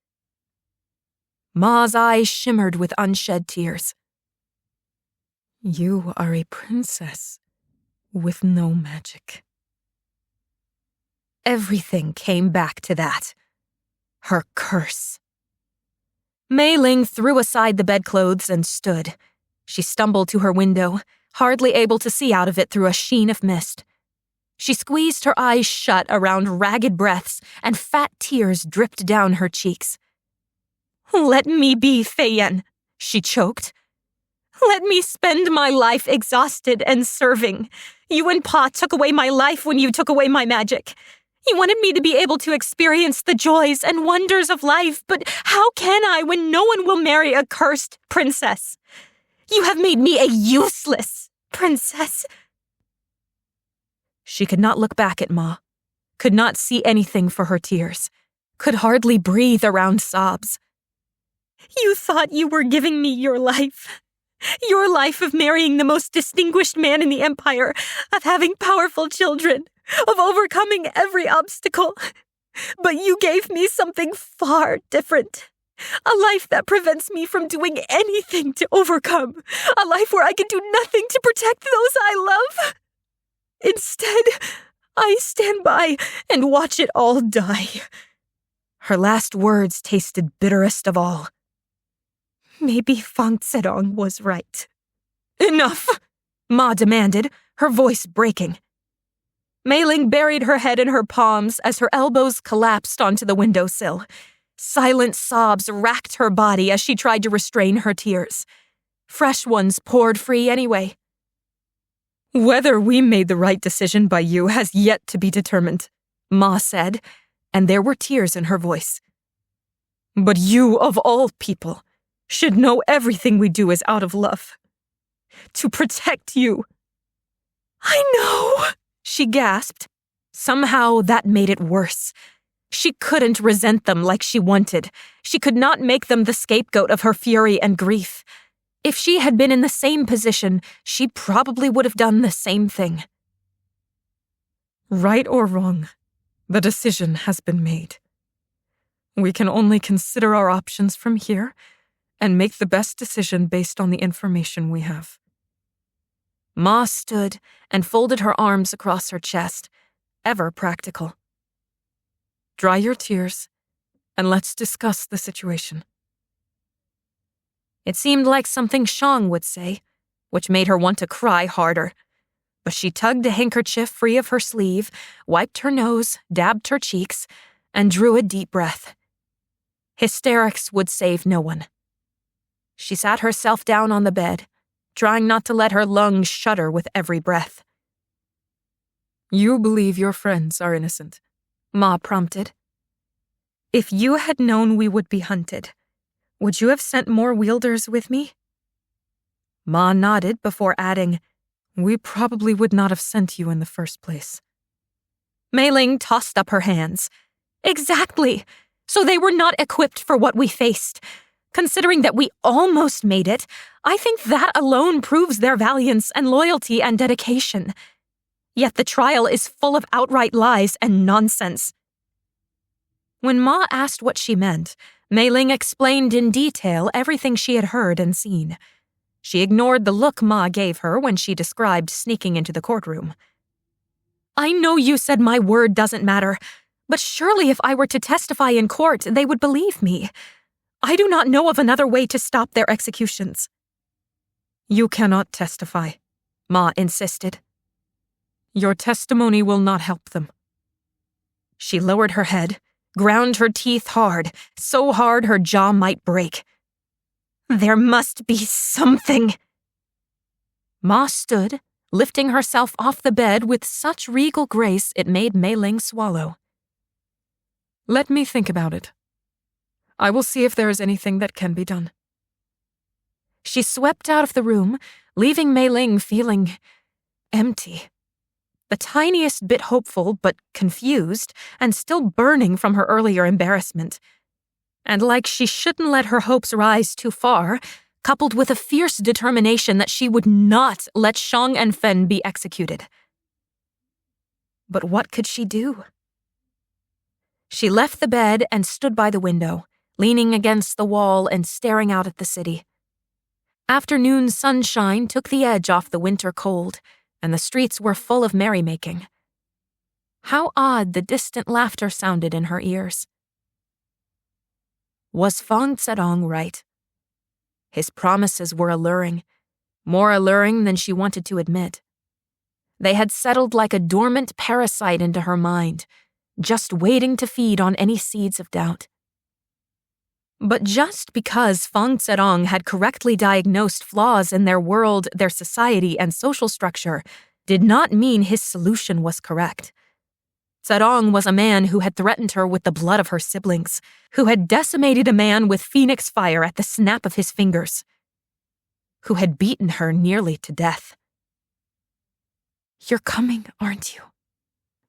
Ma's eyes shimmered with unshed tears. You are a princess with no magic. Everything came back to that. Her curse. Meiling threw aside the bedclothes and stood. She stumbled to her window, hardly able to see out of it through a sheen of mist. She squeezed her eyes shut around ragged breaths, and fat tears dripped down her cheeks. Let me be, Feiyan, she choked. Let me spend my life exhausted and serving. You and Pa took away my life when you took away my magic. You wanted me to be able to experience the joys and wonders of life, but how can I when no one will marry a cursed princess? You have made me a useless princess. She could not look back at Ma, could not see anything for her tears, could hardly breathe around sobs. You thought you were giving me your life of marrying the most distinguished man in the empire, of having powerful children, of overcoming every obstacle. But you gave me something far different. A life that prevents me from doing anything to overcome. A life where I can do nothing to protect those I love. Instead, I stand by and watch it all die. Her last words tasted bitterest of all. Maybe Fang Zedong was right. Enough, Ma demanded, her voice breaking. Meiling buried her head in her palms as her elbows collapsed onto the windowsill. Silent sobs racked her body as she tried to restrain her tears. Fresh ones poured free anyway. "Whether we made the right decision by you has yet to be determined," Ma said, and there were tears in her voice. "But you, of all people, should know everything we do is out of love. To protect you." "I know," she gasped. Somehow that made it worse. She couldn't resent them like she wanted. She could not make them the scapegoat of her fury and grief. If she had been in the same position, she probably would have done the same thing. "Right or wrong, the decision has been made. We can only consider our options from here and make the best decision based on the information we have." Ma stood and folded her arms across her chest, ever practical. "Dry your tears, and let's discuss the situation." It seemed like something Shang would say, which made her want to cry harder. But she tugged a handkerchief free of her sleeve, wiped her nose, dabbed her cheeks, and drew a deep breath. Hysterics would save no one. She sat herself down on the bed, trying not to let her lungs shudder with every breath. "You believe your friends are innocent," Ma prompted. "If you had known we would be hunted, would you have sent more wielders with me?" Ma nodded before adding, "We probably would not have sent you in the first place." Meiling tossed up her hands. "Exactly. So they were not equipped for what we faced. Considering that we almost made it, I think that alone proves their valiance and loyalty and dedication. Yet the trial is full of outright lies and nonsense." When Ma asked what she meant, Meiling explained in detail everything she had heard and seen. She ignored the look Ma gave her when she described sneaking into the courtroom. "I know you said my word doesn't matter, but surely if I were to testify in court, they would believe me. I do not know of another way to stop their executions." "You cannot testify," Ma insisted. "Your testimony will not help them." She lowered her head, ground her teeth hard, so hard her jaw might break. "There must be something." Ma stood, lifting herself off the bed with such regal grace it made Meiling swallow. "Let me think about it. I will see if there is anything that can be done." She swept out of the room, leaving Meiling feeling empty. The tiniest bit hopeful, but confused, and still burning from her earlier embarrassment. And like she shouldn't let her hopes rise too far, coupled with a fierce determination that she would not let Shang and Fen be executed. But what could she do? She left the bed and stood by the window, leaning against the wall and staring out at the city. Afternoon sunshine took the edge off the winter cold, and the streets were full of merrymaking. How odd the distant laughter sounded in her ears. Was Fong Zedong right? His promises were alluring, more alluring than she wanted to admit. They had settled like a dormant parasite into her mind, just waiting to feed on any seeds of doubt. But just because Fong Zedong had correctly diagnosed flaws in their world, their society, and social structure did not mean his solution was correct. Zedong was a man who had threatened her with the blood of her siblings, who had decimated a man with phoenix fire at the snap of his fingers, who had beaten her nearly to death. "You're coming, aren't you?"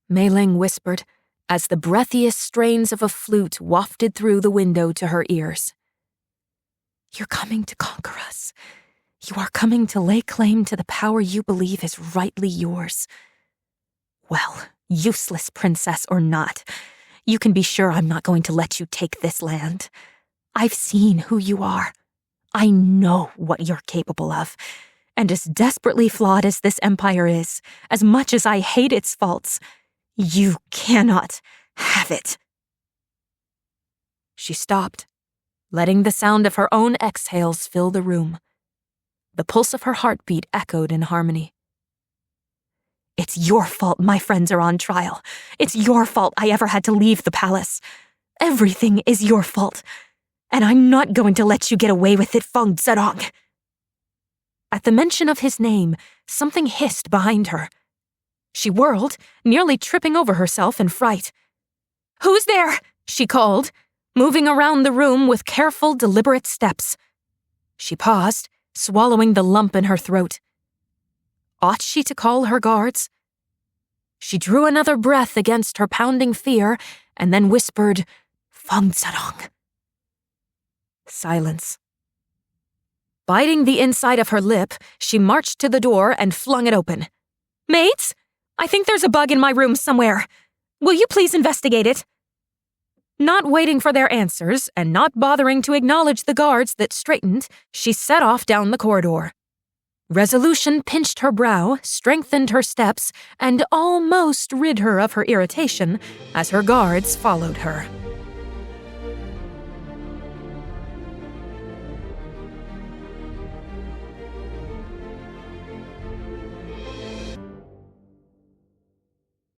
Meiling whispered, as the breathiest strains of a flute wafted through the window to her ears. "You're coming to conquer us. You are coming to lay claim to the power you believe is rightly yours. Well, useless princess or not, you can be sure I'm not going to let you take this land. I've seen who you are. I know what you're capable of. And as desperately flawed as this empire is, as much as I hate its faults, you cannot have it." She stopped, letting the sound of her own exhales fill the room. The pulse of her heartbeat echoed in harmony. It's your fault my friends are on trial. It's your fault I ever had to leave the palace. Everything is your fault. And I'm not going to let you get away with it, Feng Zedong. At the mention of his name, something hissed behind her. She whirled, nearly tripping over herself in fright. "Who's there?" she called, moving around the room with careful, deliberate steps. She paused, swallowing the lump in her throat. Ought she to call her guards? She drew another breath against her pounding fear and then whispered, "Feng Zedong." Silence. Biting the inside of her lip, she marched to the door and flung it open. "Maids? I think there's a bug in my room somewhere. Will you please investigate it?" Not waiting for their answers and not bothering to acknowledge the guards that straightened, she set off down the corridor. Resolution pinched her brow, strengthened her steps, and almost rid her of her irritation as her guards followed her.